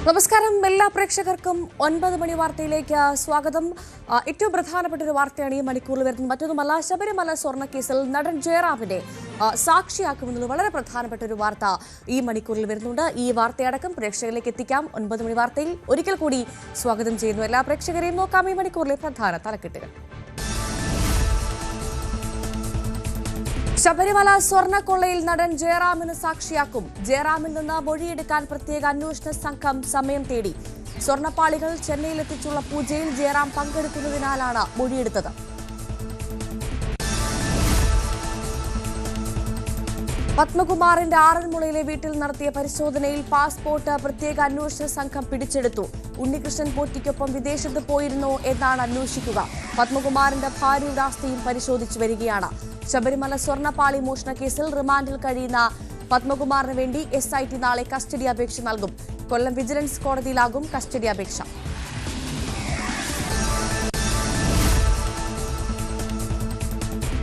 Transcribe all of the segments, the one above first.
നമസ്കാരം എല്ലാ പ്രേക്ഷകർക്കും 9 മണി വാർത്തയിലേക്ക് സ്വാഗതം. ഏറ്റവും പ്രധാനപ്പെട്ട ഒരു വാർത്തയാണ് ഈ മണിക്കൂറിൽ വരുന്നത്. മറ്റൊന്നുമല്ല, ശബരിമല സ്വർണ്ണക്കേസിൽ നടൻ ജയറാമിനെ സാക്ഷിയാക്കുമെന്നുള്ള വളരെ പ്രധാനപ്പെട്ട ഒരു വാർത്ത ഈ മണിക്കൂറിൽ വരുന്നുണ്ട്. ഈ വാർത്തയടക്കം പ്രേക്ഷകരിലേക്ക് എത്തിക്കാം. 9 മണി വാർത്തയിൽ ഒരിക്കൽ കൂടി സ്വാഗതം ചെയ്യുന്നു. എല്ലാ പ്രേക്ഷകരെയും നോക്കാം ഈ മണിക്കൂറിലെ പ്രധാന തലക്കെട്ടുകൾ. ശബരിമല സ്വർണ്ണക്കൊള്ളയിൽ നടൻ ജയറാമിന് സാക്ഷിയാക്കും. ജയറാമിൽ നിന്ന് മൊഴിയെടുക്കാൻ പ്രത്യേക അന്വേഷണ സംഘം സമയം തേടി. സ്വർണ്ണപ്പാളികൾ ചെന്നൈയിലെത്തിച്ചുള്ള പൂജയിൽ ജയറാം പങ്കെടുക്കുന്നതിനാലാണ് മൊഴിയെടുത്തത്. പത്മകുമാറിന്റെ ആറന്മുളയിലെ വീട്ടിൽ നടത്തിയ പരിശോധനയിൽ പാസ്പോർട്ട് പ്രത്യേക അന്വേഷണ സംഘം പിടിച്ചെടുത്തു. ഉണ്ണികൃഷ്ണൻ പോറ്റിക്കൊപ്പം വിദേശത്ത് പോയിരുന്നോ എന്നാണ് അന്വേഷിക്കുക. പത്മകുമാറിന്റെ ഭാര്യയുടെ ആസ്തിയും പരിശോധിച്ചു വരികയാണ്. ശബരിമല സ്വർണ്ണപ്പാളി മോഷണ കേസിൽ റിമാൻഡിൽ കഴിയുന്ന പത്മകുമാറിന് വേണ്ടി SIT നാളെ കസ്റ്റഡി അപേക്ഷ നൽകും. കൊല്ലം വിജിലൻസ് കോടതിയിലാകും കസ്റ്റഡി അപേക്ഷ.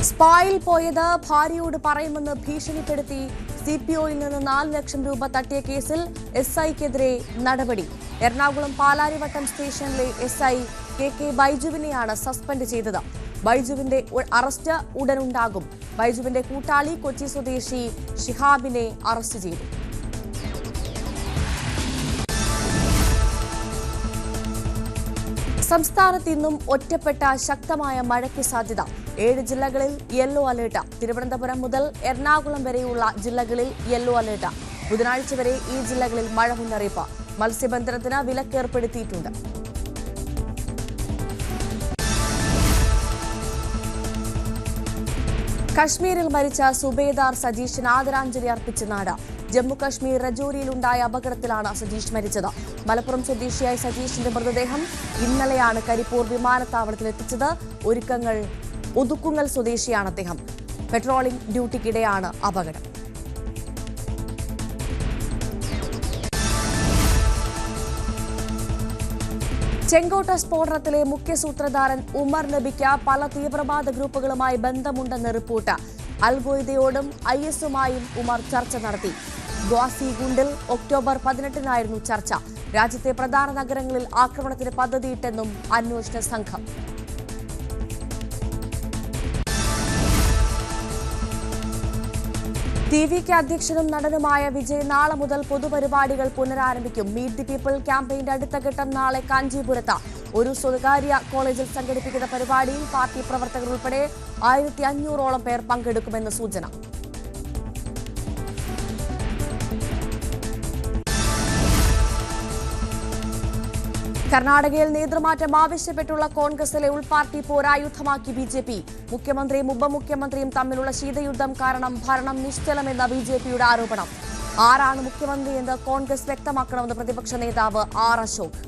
സ്പായിൽ പോയത് ഭാര്യയോട് പറയുമെന്ന് ഭീഷണിപ്പെടുത്തി CPOയിൽ നിന്ന് 4 ലക്ഷം രൂപ തട്ടിയ കേസിൽ SIക്കെതിരെ നടപടി. എറണാകുളം പാലാരിവട്ടം സ്റ്റേഷനിലെ SI KK ബൈജുവിനെയാണ് സസ്പെൻഡ് ചെയ്തത്. ബൈജുവിന്റെ അറസ്റ്റ് ഉടനുണ്ടാകും. ബൈജുവിന്റെ കൂട്ടാളി കൊച്ചി സ്വദേശി ഷിഹാബിനെ അറസ്റ്റ് ചെയ്തു. സംസ്ഥാനത്ത് ഇന്നും ഒറ്റപ്പെട്ട ശക്തമായ മഴയ്ക്ക് സാധ്യത. 7 ജില്ലകളിൽ യെല്ലോ അലേർട്ട്. തിരുവനന്തപുരം മുതൽ എറണാകുളം വരെയുള്ള ജില്ലകളിൽ യെല്ലോ അലേർട്ട്. ബുധനാഴ്ച വരെ ഈ ജില്ലകളിൽ മഴ മുന്നറിയിപ്പ്. മത്സ്യബന്ധനത്തിന് വിലക്കേർപ്പെടുത്തിയിട്ടുണ്ട്. കശ്മീരിൽ മരിച്ച സുബേദാർ സജീഷിന് ആദരാഞ്ജലി അർപ്പിച്ച നാട്. ജമ്മുകശ്മീർ രജോരിയിലുണ്ടായ അപകടത്തിലാണ് സജീഷ് മരിച്ചത്. മലപ്പുറം സ്വദേശിയായ സജീഷിന്റെ മൃതദേഹം ഇന്നലെയാണ് കരിപ്പൂർ വിമാനത്താവളത്തിൽ എത്തിച്ചത്. ഒതുക്കുങ്ങൽ സ്വദേശിയാണ് അദ്ദേഹം. പെട്രോളിംഗ് ഡ്യൂട്ടിക്കിടെയാണ് അപകടം. ചെങ്കോട്ട സ്ഫോടനത്തിലെ മുഖ്യ സൂത്രധാരൻ ഉമർ നബിക്ക് പല തീവ്രവാദ ഗ്രൂപ്പുകളുമായി ബന്ധമുണ്ടെന്ന് റിപ്പോർട്ട്. അൽ ഖ്വയ്ദയോടും ISുമായും ഉമർ ചർച്ച നടത്തി. ഗ്വാസിഗുണ്ടിൽ ഒക്ടോബർ 18-നായിരുന്നു ചർച്ച. രാജ്യത്തെ പ്രധാന നഗരങ്ങളിൽ ആക്രമണത്തിന് പദ്ധതിയിട്ടെന്നും അന്വേഷണ സംഘം. TVK അധ്യക്ഷനും നടനുമായ വിജയ് നാളെ മുതൽ പൊതുപരിപാടികൾ പുനരാരംഭിക്കും. മീറ്റ് ദി പീപ്പിൾ ക്യാമ്പയിന്റെ അടുത്ത ഘട്ടം നാളെ കാഞ്ചീപുരത്ത്. ഒരു സ്വകാര്യ കോളേജിൽ സംഘടിപ്പിക്കുന്ന പരിപാടിയിൽ പാർട്ടി പ്രവർത്തകർ ഉൾപ്പെടെ 1500ഓളം പേർ പങ്കെടുക്കുമെന്ന് സൂചന. കർണാടകയിൽ നേതൃമാറ്റം ആവശ്യപ്പെട്ടുള്ള കോൺഗ്രസിലെ ഉൾപാർട്ടി പോരായുധമാക്കി BJP. മുഖ്യമന്ത്രിയും ഉപമുഖ്യമന്ത്രിയും തമ്മിലുള്ള ശീതയുദ്ധം കാരണം ഭരണം നിശ്ചലമെന്ന BJPയുടെ ആരോപണം. ആരാണ് മുഖ്യമന്ത്രിയെന്ന് കോൺഗ്രസ് വ്യക്തമാക്കണമെന്ന് പ്രതിപക്ഷ നേതാവ് R. അശോക്.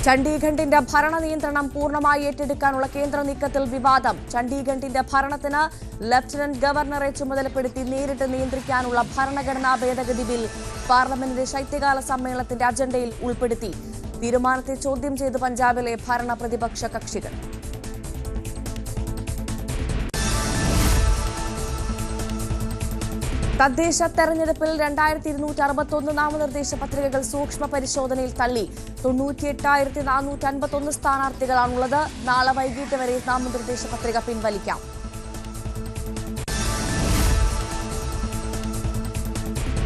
ചണ്ഡീഗഡിന്റെ ഭരണ നിയന്ത്രണം പൂർണ്ണമായി ഏറ്റെടുക്കാനുള്ള കേന്ദ്ര നീക്കത്തിൽ വിവാദം. ചണ്ഡീഗഡിന്റെ ഭരണത്തിന് ലഫ്റ്റനന്റ് ഗവർണറെ ചുമതലപ്പെടുത്തി നേരിട്ട് നിയന്ത്രിക്കാനുള്ള ഭരണഘടനാ ഭേദഗതി ബിൽ പാർലമെന്റിന്റെ ശൈത്യകാല സമ്മേളനത്തിന്റെ അജണ്ടയിൽ ഉൾപ്പെടുത്തി. തീരുമാനത്തെ ചോദ്യം ചെയ്ത് പഞ്ചാബിലെ ഭരണ പ്രതിപക്ഷ കക്ഷികൾ. തദ്ദേശ തെരഞ്ഞെടുപ്പിൽ 2261 നാമനിർദ്ദേശ പത്രികകൾ സൂക്ഷ്മ പരിശോധനയിൽ തള്ളി. 98,451 സ്ഥാനാർത്ഥികളാണുള്ളത്. നാളെ വൈകിട്ട് വരെ നാമനിർദ്ദേശ പത്രിക പിൻവലിക്കാം.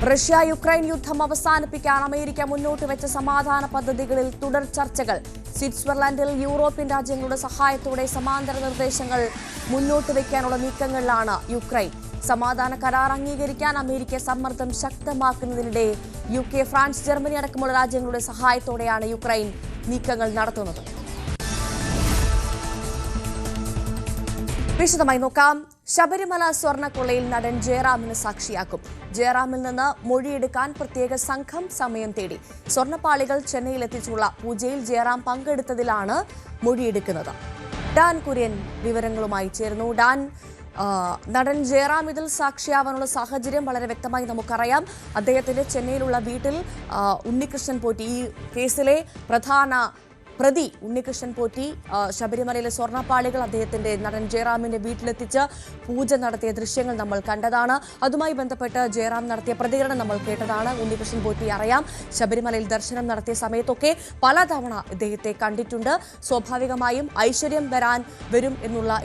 റഷ്യ യുക്രൈൻ യുദ്ധം അവസാനിപ്പിക്കാൻ അമേരിക്ക മുന്നോട്ട് വെച്ച സമാധാന പദ്ധതികളിൽ തുടർ ചർച്ചകൾ. സ്വിറ്റ്സർലൻഡിൽ യൂറോപ്യൻ രാജ്യങ്ങളുടെ സഹായത്തോടെ സമാന്തര നിർദ്ദേശങ്ങൾ മുന്നോട്ട് വയ്ക്കാനുള്ള നീക്കങ്ങളിലാണ് യുക്രൈൻ. സമാധാന കരാർ അംഗീകരിക്കാൻ അമേരിക്ക സമ്മർദ്ദം ശക്തമാക്കുന്നതിനിടെ UK, ഫ്രാൻസ്, ജർമ്മനി അടക്കമുള്ള രാജ്യങ്ങളുടെ സഹായത്തോടെയാണ് യുക്രൈൻ നീക്കങ്ങൾ നടത്തുന്നത്. വിശദമായി നോക്കാം. ശബരിമല സ്വർണ്ണക്കൊള്ളയിൽ നടൻ ജയറാമിന് സാക്ഷിയാക്കും. ജയറാമിൽ നിന്ന് മൊഴിയെടുക്കാൻ പ്രത്യേക സംഘം സമയം തേടി. സ്വർണ്ണപ്പാളികൾ ചെന്നൈയിലെത്തിച്ചുള്ള പൂജയിൽ ജയറാം പങ്കെടുത്തതിലാണ് മൊഴിയെടുക്കുന്നത്. ഡാൻ കുര്യൻ വിവരങ്ങളുമായി ചേർന്നു. ഡാൻ, നടൻ ജയറാം ഇതിൽ സാക്ഷിയാവാനുള്ള സാഹചര്യം വളരെ വ്യക്തമായി നമുക്കറിയാം. അദ്ദേഹത്തിന്റെ ചെന്നൈയിലുള്ള വീട്ടിൽ ഉണ്ണികൃഷ്ണൻ പോറ്റി, ഈ കേസിലെ പ്രധാന പ്രതി ഉണ്ണികൃഷ്ണൻ പോറ്റി ശബരിമലയിലെ സ്വർണ്ണപ്പാളികൾ അദ്ദേഹത്തിന്റെ നടൻ ജയറാമിന്റെ വീട്ടിലെത്തിച്ച് പൂജ നടത്തിയ ദൃശ്യങ്ങൾ നമ്മൾ കണ്ടതാണ്. അതുമായി ബന്ധപ്പെട്ട് ജയറാം നടത്തിയ പ്രതികരണം നമ്മൾ കേട്ടതാണ്. ഉണ്ണികൃഷ്ണൻ പോറ്റി അറിയാം, ശബരിമലയിൽ ദർശനം നടത്തിയ സമയത്തൊക്കെ പലതവണ ഇദ്ദേഹത്തെ കണ്ടിട്ടുണ്ട്. സ്വാഭാവികമായും ഐശ്വര്യം വരും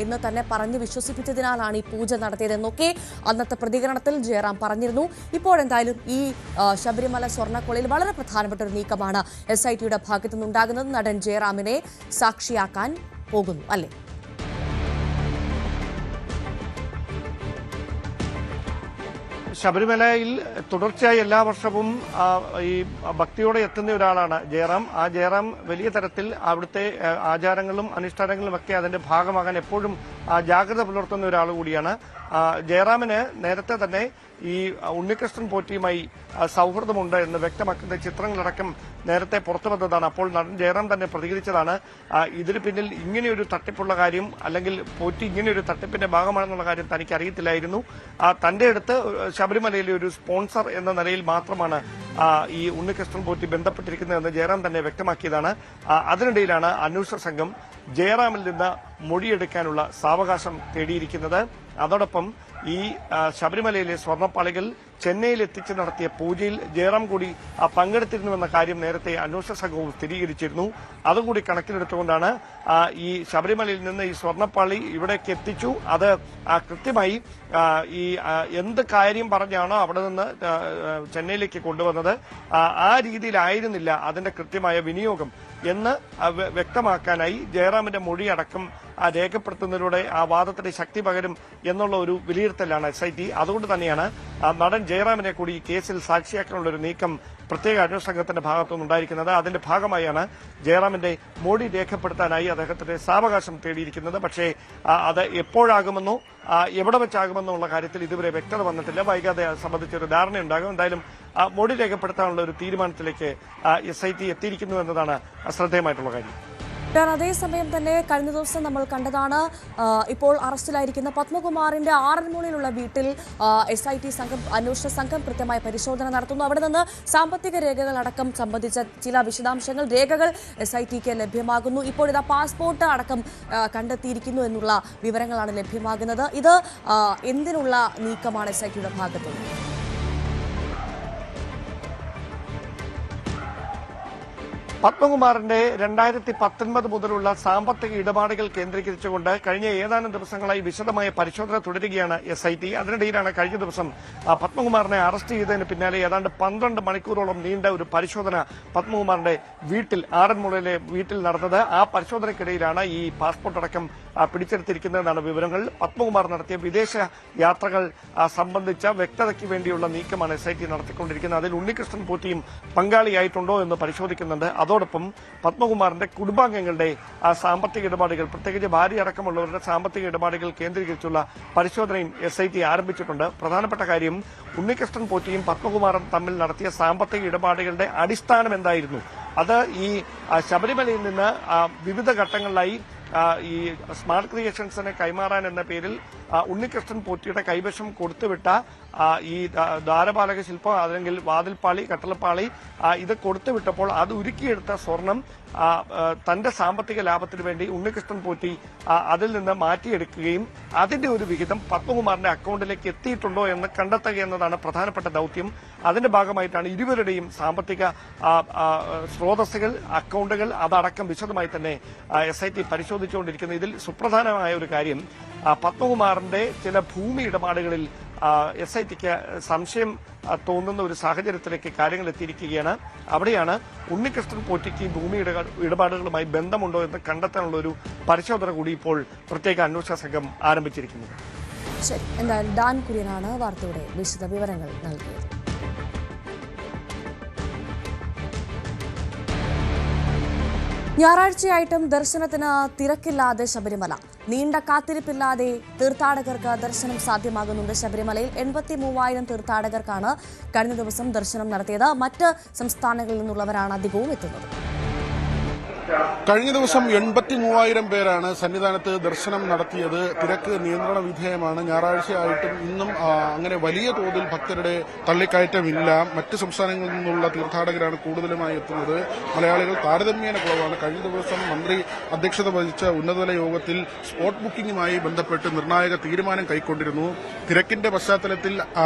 എന്ന് തന്നെ പറഞ്ഞ് വിശ്വസിപ്പിച്ചതിനാലാണ് ഈ പൂജ നടത്തിയതെന്നൊക്കെ അന്നത്തെ പ്രതികരണത്തിൽ ജയറാം പറഞ്ഞിരുന്നു. ഇപ്പോഴെന്തായാലും ഈ ശബരിമല സ്വർണ്ണക്കൊളയിൽ വളരെ പ്രധാനപ്പെട്ട ഒരു നീക്കമാണ് SITയുടെ ഭാഗത്തു നിന്നുണ്ടാകുന്നത്. നടൻ ജയറാമിനെ സാക്ഷിയാക്കാൻ പോകുന്നു അല്ലേ? ശബരിമലയിൽ തുടർച്ചയായി എല്ലാ വർഷവും ഈ ഭക്തിയോടെ എത്തുന്ന ഒരാളാണ് ജയറാം. ആ ജയറാം വലിയ തരത്തിൽ അവിടുത്തെ ആചാരങ്ങളും അനുഷ്ഠാനങ്ങളും ഒക്കെ അതിന്റെ ഭാഗമാകാൻ എപ്പോഴും ജാഗ്രത പുലർത്തുന്ന ഒരാൾ കൂടിയാണ്. ജയറാമിന് നേരത്തെ തന്നെ ഈ ഉണ്ണികൃഷ്ണൻ പോറ്റിയുമായി സൗഹൃദമുണ്ട് എന്ന് വ്യക്തമാക്കുന്ന ചിത്രങ്ങളടക്കം നേരത്തെ പുറത്തു വന്നതാണ്. അപ്പോൾ നടൻ ജയറാം തന്നെ പ്രതികരിച്ചതാണ്, ഇതിന് പിന്നിൽ ഇങ്ങനെയൊരു തട്ടിപ്പുള്ള കാര്യം അല്ലെങ്കിൽ പോറ്റി ഇങ്ങനെയൊരു തട്ടിപ്പിന്റെ ഭാഗമാണെന്നുള്ള കാര്യം തനിക്ക് അറിയത്തില്ലായിരുന്നു. തന്റെ അടുത്ത് ശബരിമലയിലെ ഒരു സ്പോൺസർ എന്ന നിലയിൽ മാത്രമാണ് ഈ ഉണ്ണികൃഷ്ണൻ പോറ്റി ബന്ധപ്പെട്ടിരിക്കുന്നതെന്ന് ജയറാം തന്നെ വ്യക്തമാക്കിയതാണ്. അതിനിടയിലാണ് അന്വേഷണ സംഘം ജയറാമിൽ നിന്ന് മൊഴിയെടുക്കാനുള്ള സാവകാശം തേടിയിരിക്കുന്നത്. അതോടൊപ്പം ഈ ശബരിമലയിലെ സ്വർണ്ണപ്പാളികൾ ചെന്നൈയിൽ എത്തിച്ച് നടത്തിയ പൂജയിൽ ജയറാം കൂടി പങ്കെടുത്തിരുന്നുവെന്ന കാര്യം നേരത്തെ അന്വേഷണ സംഘവും സ്ഥിരീകരിച്ചിരുന്നു. അതുകൂടി കണക്കിലെടുത്തുകൊണ്ടാണ് ഈ ശബരിമലയിൽ നിന്ന് ഈ സ്വർണ്ണപ്പാളി ഇവിടേക്ക് എത്തിച്ചു. അത് കൃത്യമായി ഈ എന്ത് കാര്യം പറഞ്ഞാണോ അവിടെ നിന്ന് ചെന്നൈയിലേക്ക് കൊണ്ടുവന്നത് ആ രീതിയിലായിരുന്നില്ല അതിന്റെ കൃത്യമായ വിനിയോഗം എന്ന് വ്യക്തമാക്കാനായി ജയറാമിന്റെ മൊഴി അടക്കം രേഖപ്പെടുത്തുന്നതിലൂടെ ആ വാദത്തിന്റെ ശക്തി പകരും എന്നുള്ള ഒരു വിലയിരുത്തലാണ് SIT. അതുകൊണ്ട് തന്നെയാണ് നടൻ ജയറാമിനെ കൂടി ഈ കേസിൽ സാക്ഷിയാക്കാനുള്ള ഒരു നീക്കം പ്രത്യേക അന്വേഷണ സംഘത്തിന്റെ ഭാഗത്തുനിന്നുണ്ടായിരിക്കുന്നത്. അതിന്റെ ഭാഗമായാണ് ജയറാമിന്റെ മൊഴി രേഖപ്പെടുത്താനായി അദ്ദേഹത്തിന്റെ സാവകാശം തേടിയിരിക്കുന്നത്. പക്ഷേ അത് എപ്പോഴാകുമെന്നോ എവിടെ വെച്ചാകുമെന്നോ ഉള്ള കാര്യത്തിൽ ഇതുവരെ വ്യക്തത വന്നിട്ടില്ല. വൈകാതെ സംബന്ധിച്ചൊരു ധാരണയുണ്ടാകും. എന്തായാലും മൊഴി രേഖപ്പെടുത്താനുള്ള ഒരു തീരുമാനത്തിലേക്ക് SIT എത്തിയിരിക്കുന്നു എന്നതാണ് ശ്രദ്ധേയമായിട്ടുള്ള കാര്യം. അതേസമയം തന്നെ കഴിഞ്ഞ ദിവസം നമ്മൾ കണ്ടതാണ്, ഇപ്പോൾ അറസ്റ്റിലായിരിക്കുന്ന പത്മകുമാറിന്റെ ആറന്മുളയിലുള്ള വീട്ടിൽ SIT സംഘം അന്വേഷണ സംഘം കൃത്യമായ പരിശോധന നടത്തുന്നു. അവിടെ നിന്ന് സാമ്പത്തിക രേഖകൾ അടക്കം സംബന്ധിച്ച ചില രേഖകൾ SITക്ക് ലഭ്യമാകുന്നു. ഇപ്പോൾ ഇതാ പാസ്പോർട്ട് അടക്കം കണ്ടെത്തിയിരിക്കുന്നു എന്നുള്ള വിവരങ്ങളാണ് ലഭ്യമാകുന്നത്. ഇത് എന്തിനുള്ള നീക്കമാണ് SITയുടെ ഭാഗത്തുനിന്ന്? പത്മകുമാറിന്റെ 2019 മുതലുള്ള സാമ്പത്തിക ഇടപാടുകൾ കേന്ദ്രീകരിച്ചുകൊണ്ട് കഴിഞ്ഞ ഏതാനും ദിവസങ്ങളായി വിശദമായ പരിശോധന തുടരുകയാണ് SIT. അതിനിടയിലാണ് കഴിഞ്ഞ ദിവസം പത്മകുമാറിനെ അറസ്റ്റ് ചെയ്തതിന് പിന്നാലെ ഏതാണ്ട് 12 മണിക്കൂറോളം നീണ്ട ഒരു പരിശോധന പത്മകുമാറിന്റെ വീട്ടിൽ ആറന്മുളയിലെ വീട്ടിൽ നടന്നത്. ആ പരിശോധനയ്ക്കിടയിലാണ് ഈ പാസ്പോർട്ട് അടക്കം പിടിച്ചെടുത്തിരിക്കുന്നതെന്നാണ് വിവരങ്ങൾ. പത്മകുമാർ നടത്തിയ വിദേശ യാത്രകൾ സംബന്ധിച്ച വ്യക്തതയ്ക്ക് വേണ്ടിയുള്ള നീക്കമാണ് SIT നടത്തിക്കൊണ്ടിരിക്കുന്നത്. അതിൽ ഉണ്ണികൃഷ്ണൻ പോറ്റിയും പങ്കാളിയായിട്ടുണ്ടോ എന്ന് പരിശോധിക്കുന്നുണ്ട്. അതോടൊപ്പം പത്മകുമാറിന്റെ കുടുംബാംഗങ്ങളുടെ സാമ്പത്തിക ഇടപാടുകൾ, പ്രത്യേകിച്ച് ഭാര്യ അടക്കമുള്ളവരുടെ സാമ്പത്തിക ഇടപാടുകൾ കേന്ദ്രീകരിച്ചുള്ള പരിശോധനയും SIT ആരംഭിച്ചിട്ടുണ്ട്. പ്രധാനപ്പെട്ട കാര്യം ഉണ്ണികൃഷ്ണൻ പോറ്റിയും പത്മകുമാറും തമ്മിൽ നടത്തിയ സാമ്പത്തിക ഇടപാടുകളുടെ അടിസ്ഥാനം എന്തായിരുന്നു? അത് ഈ ശബരിമലയിൽ നിന്ന് വിവിധ ഘട്ടങ്ങളിലായി ഈ സ്മാർട്ട് ക്രിയേഷൻസിനെ കൈമാറാൻ എന്ന പേരിൽ ഉണ്ണികൃഷ്ണൻ പോറ്റിയുടെ കൈവശം കൊടുത്തുവിട്ട ഈ ദ്വാരപാലക ശില്പം അല്ലെങ്കിൽ വാതിൽപ്പാളി, കട്ടളപ്പാളി ഇത് കൊടുത്തുവിട്ടപ്പോൾ അത് ഉരുക്കിയെടുത്ത സ്വർണം തന്റെ സാമ്പത്തിക ലാഭത്തിന് വേണ്ടി ഉണ്ണികൃഷ്ണൻ പോറ്റി അതിൽ നിന്ന് മാറ്റിയെടുക്കുകയും അതിന്റെ ഒരു വിഹിതം പത്മകുമാറിന്റെ അക്കൌണ്ടിലേക്ക് എത്തിയിട്ടുണ്ടോ എന്ന് കണ്ടെത്തുക എന്നതാണ് പ്രധാനപ്പെട്ട ദൌത്യം. അതിന്റെ ഭാഗമായിട്ടാണ് ഇരുവരുടെയും സാമ്പത്തിക സ്രോതസ്സുകൾ, അക്കൌണ്ടുകൾ അതടക്കം വിശദമായി തന്നെ SIT പരിശോധിച്ചുകൊണ്ടിരിക്കുന്നത്. ഇതിൽ സുപ്രധാനമായ ഒരു കാര്യം, പത്മകുമാറിന്റെ ചില ഭൂമി ഇടപാടുകളിൽ SITക്ക് സംശയം തോന്നുന്ന ഒരു സാഹചര്യത്തിലേക്ക് കാര്യങ്ങൾ എത്തിയിരിക്കുകയാണ്. അവിടെയാണ് ഉണ്ണികൃഷ്ണൻ പോറ്റിക്ക് ഭൂമി ഇടപാടുകളുമായി ബന്ധമുണ്ടോ എന്ന് കണ്ടെത്താനുള്ള ഒരു പരിശോധന കൂടി ഇപ്പോൾ പ്രത്യേക അന്വേഷണ സംഘം ആരംഭിച്ചിരിക്കുന്നത്. ശരി, എന്തായാലും ഡാൻ കുര്യനാണ് വാർത്തയുടെ വിശദ വിവരങ്ങൾ നൽകിയത്. ഞായറാഴ്ചയായിട്ടും ദർശനത്തിന് തിരക്കില്ലാതെ ശബരിമല. നീണ്ട കാത്തിരിപ്പില്ലാതെ തീർത്ഥാടകർക്ക് ദർശനം സാധ്യമാകുന്നുണ്ട്. ശബരിമലയിൽ 83,000 തീർത്ഥാടകർക്കാണ് കഴിഞ്ഞ ദിവസം ദർശനം നടത്തിയത്. മറ്റ് സംസ്ഥാനങ്ങളിൽ നിന്നുള്ളവരാണ് അധികവും എത്തുന്നത്. കഴിഞ്ഞ ദിവസം 83,000 പേരാണ് സന്നിധാനത്ത് ദർശനം നടത്തിയത്. തിരക്ക് നിയന്ത്രണ വിധേയമാണ്. ഞായറാഴ്ചയായിട്ടും ഇന്നും അങ്ങനെ വലിയ തോതിൽ ഭക്തരുടെ തള്ളിക്കയറ്റമില്ല. മറ്റ് സംസ്ഥാനങ്ങളിൽ നിന്നുള്ള തീർത്ഥാടകരാണ് കൂടുതലുമായി എത്തുന്നത്. മലയാളികൾ താരതമ്യേന കുറവാണ്. കഴിഞ്ഞ ദിവസം മന്ത്രി അധ്യക്ഷത വഹിച്ച ഉന്നതതല യോഗത്തിൽ സ്പോട്ട് ബുക്കിംഗുമായി ബന്ധപ്പെട്ട് നിർണായക തീരുമാനം കൈക്കൊണ്ടിരുന്നു. തിരക്കിന്റെ പശ്ചാത്തലത്തിൽ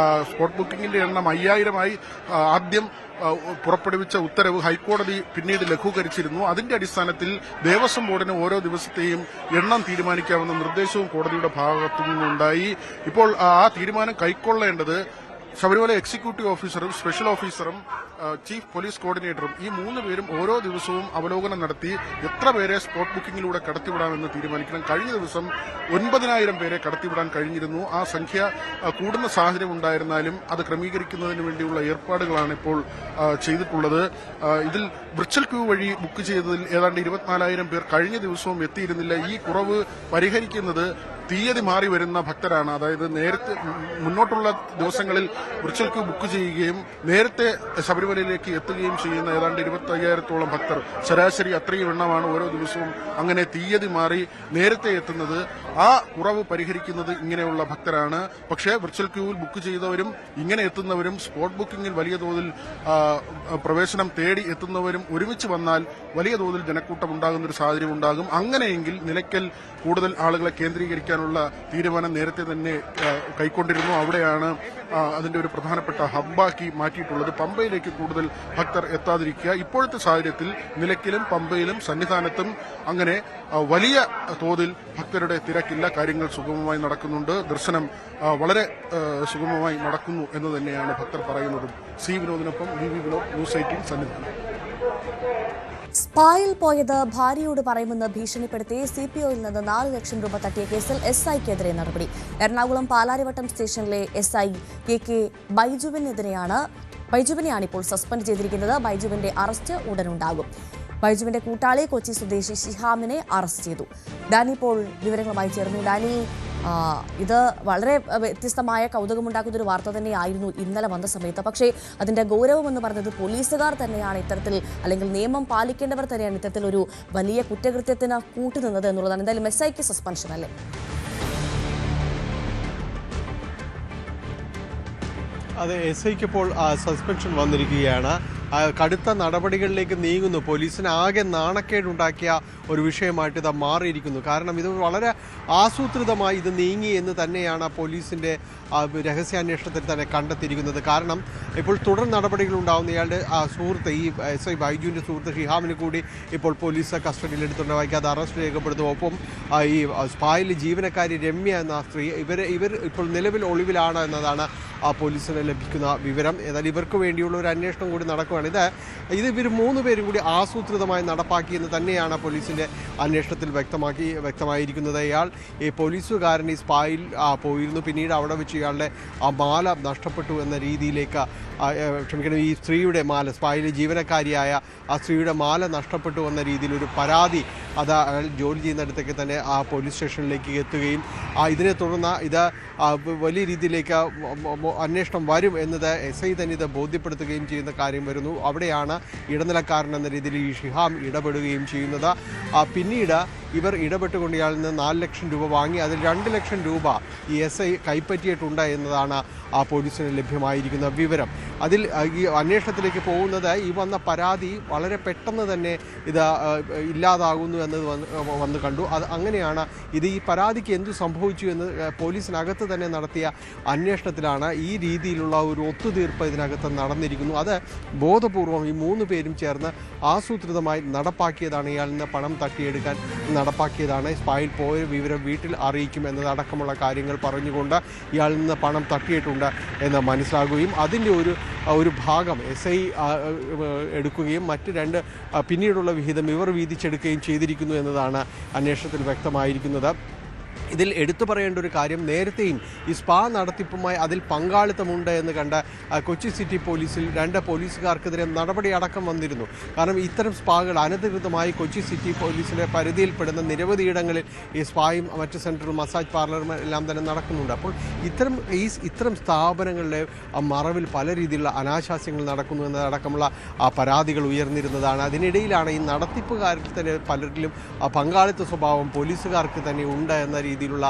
സ്പോട്ട് ബുക്കിംഗിന്റെ എണ്ണം 5,000-ആയി ആദ്യം പുറപ്പെടുവിച്ച ഉത്തരവ് ഹൈക്കോടതി പിന്നീട് ലഘൂകരിച്ചിരുന്നു. അതിന്റെ അടിസ്ഥാനത്തിൽ ദേവസ്വം ബോർഡിന് ഓരോ ദിവസത്തെയും എണ്ണം തീരുമാനിക്കാമെന്ന നിർദ്ദേശവും കോടതിയുടെ ഭാഗത്തു നിന്നുണ്ടായി. ഇപ്പോൾ ആ തീരുമാനം കൈക്കൊള്ളേണ്ടത് ശബരിമല എക്സിക്യൂട്ടീവ് ഓഫീസറും സ്പെഷ്യൽ ഓഫീസറും ചീഫ് പോലീസ് കോർഡിനേറ്ററും ഈ 3 പേരും ഓരോ ദിവസവും അവലോകനം നടത്തി എത്ര പേരെ സ്പോട്ട് ബുക്കിംഗിലൂടെ കടത്തിവിടാമെന്ന് തീരുമാനിക്കണം. കഴിഞ്ഞ ദിവസം 9,000 പേരെ കടത്തിവിടാൻ കഴിഞ്ഞിരുന്നു. ആ സംഖ്യ കൂടുന്ന സാഹചര്യം ഉണ്ടായിരുന്നാലും അത് ക്രമീകരിക്കുന്നതിന് വേണ്ടിയുള്ള ഏർപ്പാടുകളാണ് ഇപ്പോൾ ചെയ്തിട്ടുള്ളത്. ഇതിൽ വിർച്വൽ ക്യൂ വഴി ബുക്ക് ചെയ്തതിൽ ഏതാണ്ട് 24,000 പേർ കഴിഞ്ഞ ദിവസവും എത്തിയിരുന്നില്ല. ഈ കുറവ് പരിഹരിക്കുന്നത് തീയതി മാറി വരുന്ന ഭക്തരാണ്. അതായത് നേരത്തെ മുന്നോട്ടുള്ള ദിവസങ്ങളിൽ വിർച്വൽ ക്യൂ ബുക്ക് ചെയ്യുകയും നേരത്തെ ശബരിമലയിലേക്ക് എത്തുകയും ചെയ്യുന്ന ഏതാണ്ട് 25,000-ഓളം ഭക്തർ, ശരാശരി അത്രയും എണ്ണമാണ് ഓരോ ദിവസവും അങ്ങനെ തീയതി മാറി നേരത്തെ എത്തുന്നത്. ആ കുറവ് പരിഹരിക്കുന്നത് ഇങ്ങനെയുള്ള ഭക്തരാണ്. പക്ഷേ വിർച്വൽ ക്യൂവിൽ ബുക്ക് ചെയ്തവരും ഇങ്ങനെ എത്തുന്നവരും സ്പോട്ട് ബുക്കിംഗിൽ വലിയ തോതിൽ പ്രവേശനം തേടി എത്തുന്നവരും ഒരുമിച്ച് വന്നാൽ വലിയ തോതിൽ ജനക്കൂട്ടം ഉണ്ടാകുന്ന ഒരു സാഹചര്യം ഉണ്ടാകും. അങ്ങനെയെങ്കിൽ നിലയ്ക്കൽ കൂടുതൽ ആളുകളെ കേന്ദ്രീകരിക്കാനുള്ള തീരുമാനം നേരത്തെ തന്നെ കൈക്കൊണ്ടിരുന്നു. അവിടെയാണ് അതിന്റെ ഒരു പ്രധാനപ്പെട്ട ഹബ്ബാക്കി മാറ്റിയിട്ടുള്ളത്. പമ്പയിലേക്ക് കൂടുതൽ ഭക്തർ എത്താതിരിക്കുക. ഇപ്പോഴത്തെ സാഹചര്യത്തിൽ നിലയ്ക്കലും പമ്പയിലും സന്നിധാനത്തും അങ്ങനെ വലിയ തോതിൽ ഭക്തരുടെ തിരക്കില്ല. കാര്യങ്ങൾ സുഗമമായി നടക്കുന്നുണ്ട്. ദർശനം വളരെ സുഗമമായി നടക്കുന്നു എന്ന് തന്നെയാണ് ഭക്തർ പറയുന്നതും. സി വിനോദിനൊപ്പം വി വിനോദ്, ന്യൂസ് 18 സന്നിധാനം. സ്പായിൽ പോയത് ഭാര്യയോട് പറയുമെന്ന് ഭീഷണിപ്പെടുത്തി സിപിഒയിൽ നിന്ന് 4 ലക്ഷം രൂപ തട്ടിയ കേസിൽ എസ്ഐക്കെതിരെ നടപടി. എറണാകുളം പാലാരിവട്ടം സ്റ്റേഷനിലെ എസ്ഐ കെ ബൈജുവിനെയാണ് ഇപ്പോൾ സസ്പെൻഡ് ചെയ്തിരിക്കുന്നത്. ബൈജുവിന്റെ അറസ്റ്റ് ഉടനുണ്ടാകും. ബൈജുവിന്റെ കൂട്ടാളി കൊച്ചി സ്വദേശി ഷിഹാമിനെ അറസ്റ്റ് ചെയ്തു. ഡാനി ഇപ്പോൾ വിവരങ്ങളുമായി ചേർന്നു. ഡാനി, ഇത് വളരെ വ്യത്യസ്തമായ കൗതുകമുണ്ടാക്കുന്ന ഒരു വാർത്ത തന്നെയായിരുന്നു ഇന്നലെ വന്ന സമയത്ത്. പക്ഷേ അതിന്റെ ഗൗരവം എന്ന് പറഞ്ഞത് പോലീസുകാർ തന്നെയാണ് ഇത്തരത്തിൽ, അല്ലെങ്കിൽ നിയമം പാലിക്കേണ്ടവർ തന്നെയാണ് ഇത്തരത്തിലൊരു വലിയ കുറ്റകൃത്യത്തിന് കൂട്ടുനിന്നത് എന്നുള്ളതാണ്. എന്തായാലും എസ്ഐക്ക് സസ്പെൻഷൻ അല്ലേ? അതെ, എസ്ഐക്ക് ഇപ്പോൾ സസ്പെൻഷൻ വന്നിരിക്കുകയാണ്. കടുത്ത നടപടികളിലേക്ക് നീങ്ങുന്നു. പോലീസിന് ആകെ നാണക്കേടുണ്ടാക്കിയ ഒരു വിഷയമായിട്ട് ഇത് മാറിയിരിക്കുന്നു. കാരണം ഇത് വളരെ ആസൂത്രിതമായി ഇത് നീങ്ങി എന്ന് തന്നെയാണ് പോലീസിൻ്റെ രഹസ്യാന്വേഷണത്തിൽ തന്നെ കണ്ടെത്തിയിരിക്കുന്നത്. കാരണം ഇപ്പോൾ തുടർ നടപടികളുണ്ടാകുന്ന ഇയാളുടെ സുഹൃത്ത്, ഈ എസ് ഐ ബൈജുവിൻ്റെ സുഹൃത്ത് ഷിഹാമിന് കൂടി ഇപ്പോൾ പോലീസ് കസ്റ്റഡിയിൽ എടുത്തുകൊണ്ട് വൈകാതെ അറസ്റ്റ് രേഖപ്പെടുത്തും. ഒപ്പം ഈ സ്പായിൽ ജീവനക്കാരി രമ്യ എന്ന സ്ത്രീ, ഇവർ ഇപ്പോൾ നിലവിൽ ഒളിവിലാണ് എന്നതാണ് പോലീസിന് ലഭിക്കുന്ന വിവരം. ഏതായാലും ഇവർക്ക് വേണ്ടിയുള്ള ഒരു അന്വേഷണം കൂടി നടക്കുകയാണ്. ഇത് ഇവർ 3 പേരും കൂടി ആസൂത്രിതമായി നടപ്പാക്കിയെന്ന് തന്നെയാണ് പോലീസിൻ്റെ അന്വേഷണത്തിൽ വ്യക്തമായിരിക്കുന്നത്. ഇയാൾ ഈ പോലീസുകാരൻ ഈ സ്പായിൽ പോയിരുന്നു. പിന്നീട് അവിടെ വെച്ച് ഇയാളുടെ ആ മാല നഷ്ടപ്പെട്ടു എന്ന രീതിയിലേക്ക്, ഈ സ്ത്രീയുടെ മാല, സ്പായിലെ ജീവനക്കാരിയായ ആ സ്ത്രീയുടെ മാല നഷ്ടപ്പെട്ടു എന്ന രീതിയിൽ ഒരു പരാതി അത് അയാൾ ജോലി ചെയ്യുന്നിടത്തേക്ക് തന്നെ ആ പോലീസ് സ്റ്റേഷനിലേക്ക് എത്തുകയും ഇതിനെ തുടർന്ന് ഇത് വലിയ രീതിയിലേക്ക് അന്വേഷണം വരും എന്നത് എസ് ഐ തന്നെ ഇത് ബോധ്യപ്പെടുത്തുകയും ചെയ്യുന്ന കാര്യം വരുന്നു. അവിടെയാണ് ഇടനിലക്കാരൻ എന്ന രീതിയിൽ ഈ ഷിഹാം ഇടപെടുകയും ചെയ്യുന്നത്. പിന്നീട് ഇവർ ഇടപെട്ടുകൊണ്ട് ഇയാളിൽ നിന്ന് 4 ലക്ഷം രൂപ വാങ്ങി. അതിൽ 2 ലക്ഷം രൂപ ഈ എസ് ഐ കൈപ്പറ്റിയിട്ടുണ്ട് എന്നതാണ് ആ പോലീസിന് ലഭ്യമായിരിക്കുന്ന വിവരം. അതിൽ ഈ അന്വേഷണത്തിലേക്ക് പോകുന്നത് ഈ വന്ന പരാതി വളരെ പെട്ടെന്ന് തന്നെ ഇത് ഇല്ലാതാകുന്നു എന്നത് വന്ന് കണ്ടു. അത് അങ്ങനെയാണ് ഇത് ഈ പരാതിക്ക് എന്തു സംഭവിച്ചു എന്ന് പോലീസിനകത്ത് തന്നെ നടത്തിയ അന്വേഷണത്തിലാണ് ഈ രീതിയിലുള്ള ഒരു ഒത്തുതീർപ്പ് ഇതിനകത്ത് നടന്നിരിക്കുന്നു. അത് ബോധപൂർവം ഈ 3 പേരും ചേർന്ന് ആസൂത്രിതമായി നടപ്പാക്കിയതാണ്. ഇയാളിൽ നിന്ന് പണം തട്ടിയെടുക്കാൻ നടപ്പാക്കിയതാണ്. സ്പായിൽ പോയ വിവരം വീട്ടിൽ അറിയിക്കും എന്നതടക്കമുള്ള കാര്യങ്ങൾ പറഞ്ഞുകൊണ്ട് ഇയാളിൽ നിന്ന് പണം തട്ടിയിട്ടുണ്ട് എന്ന് മനസ്സിലാകുകയും അതിൻ്റെ ഒരു ഭാഗം എസ് ഐ എടുക്കുകയും മറ്റ് 2 പിന്നീടുള്ള വിഹിതം ഇവർ വീതിച്ചെടുക്കുകയും ചെയ്തിരിക്കുന്നു എന്നതാണ് അന്വേഷണത്തിൽ വ്യക്തമായിരിക്കുന്നത്. ഇതിൽ എടുത്തു പറയേണ്ട ഒരു കാര്യം, നേരത്തെയും ഈ സ്പാ നടത്തിപ്പുമായി അതിൽ പങ്കാളിത്തമുണ്ട് എന്ന് കണ്ട കൊച്ചി സിറ്റി പോലീസിൽ 2 പോലീസുകാർക്കെതിരെ നടപടി അടക്കം വന്നിരുന്നു. കാരണം ഇത്തരം സ്പാകൾ അനധികൃതമായി കൊച്ചി സിറ്റി പോലീസിൻ്റെ പരിധിയിൽപ്പെടുന്ന നിരവധി ഇടങ്ങളിൽ ഈ സ്പായും മറ്റ് സെൻറ്ററും മസാജ് പാർലറും എല്ലാം തന്നെ നടക്കുന്നുണ്ട്. അപ്പോൾ ഇത്തരം സ്ഥാപനങ്ങളുടെ മറവിൽ പല രീതിയിലുള്ള അനാശാസ്യങ്ങൾ നടക്കുന്നു എന്നതടക്കമുള്ള പരാതികൾ ഉയർന്നിരുന്നതാണ്. അതിനിടയിലാണ് ഈ നടത്തിപ്പുകാരിൽ തന്നെ പലരിലും പങ്കാളിത്ത സ്വഭാവം പോലീസുകാർക്ക് തന്നെ ഉണ്ട് എന്ന രീതിയിലുള്ള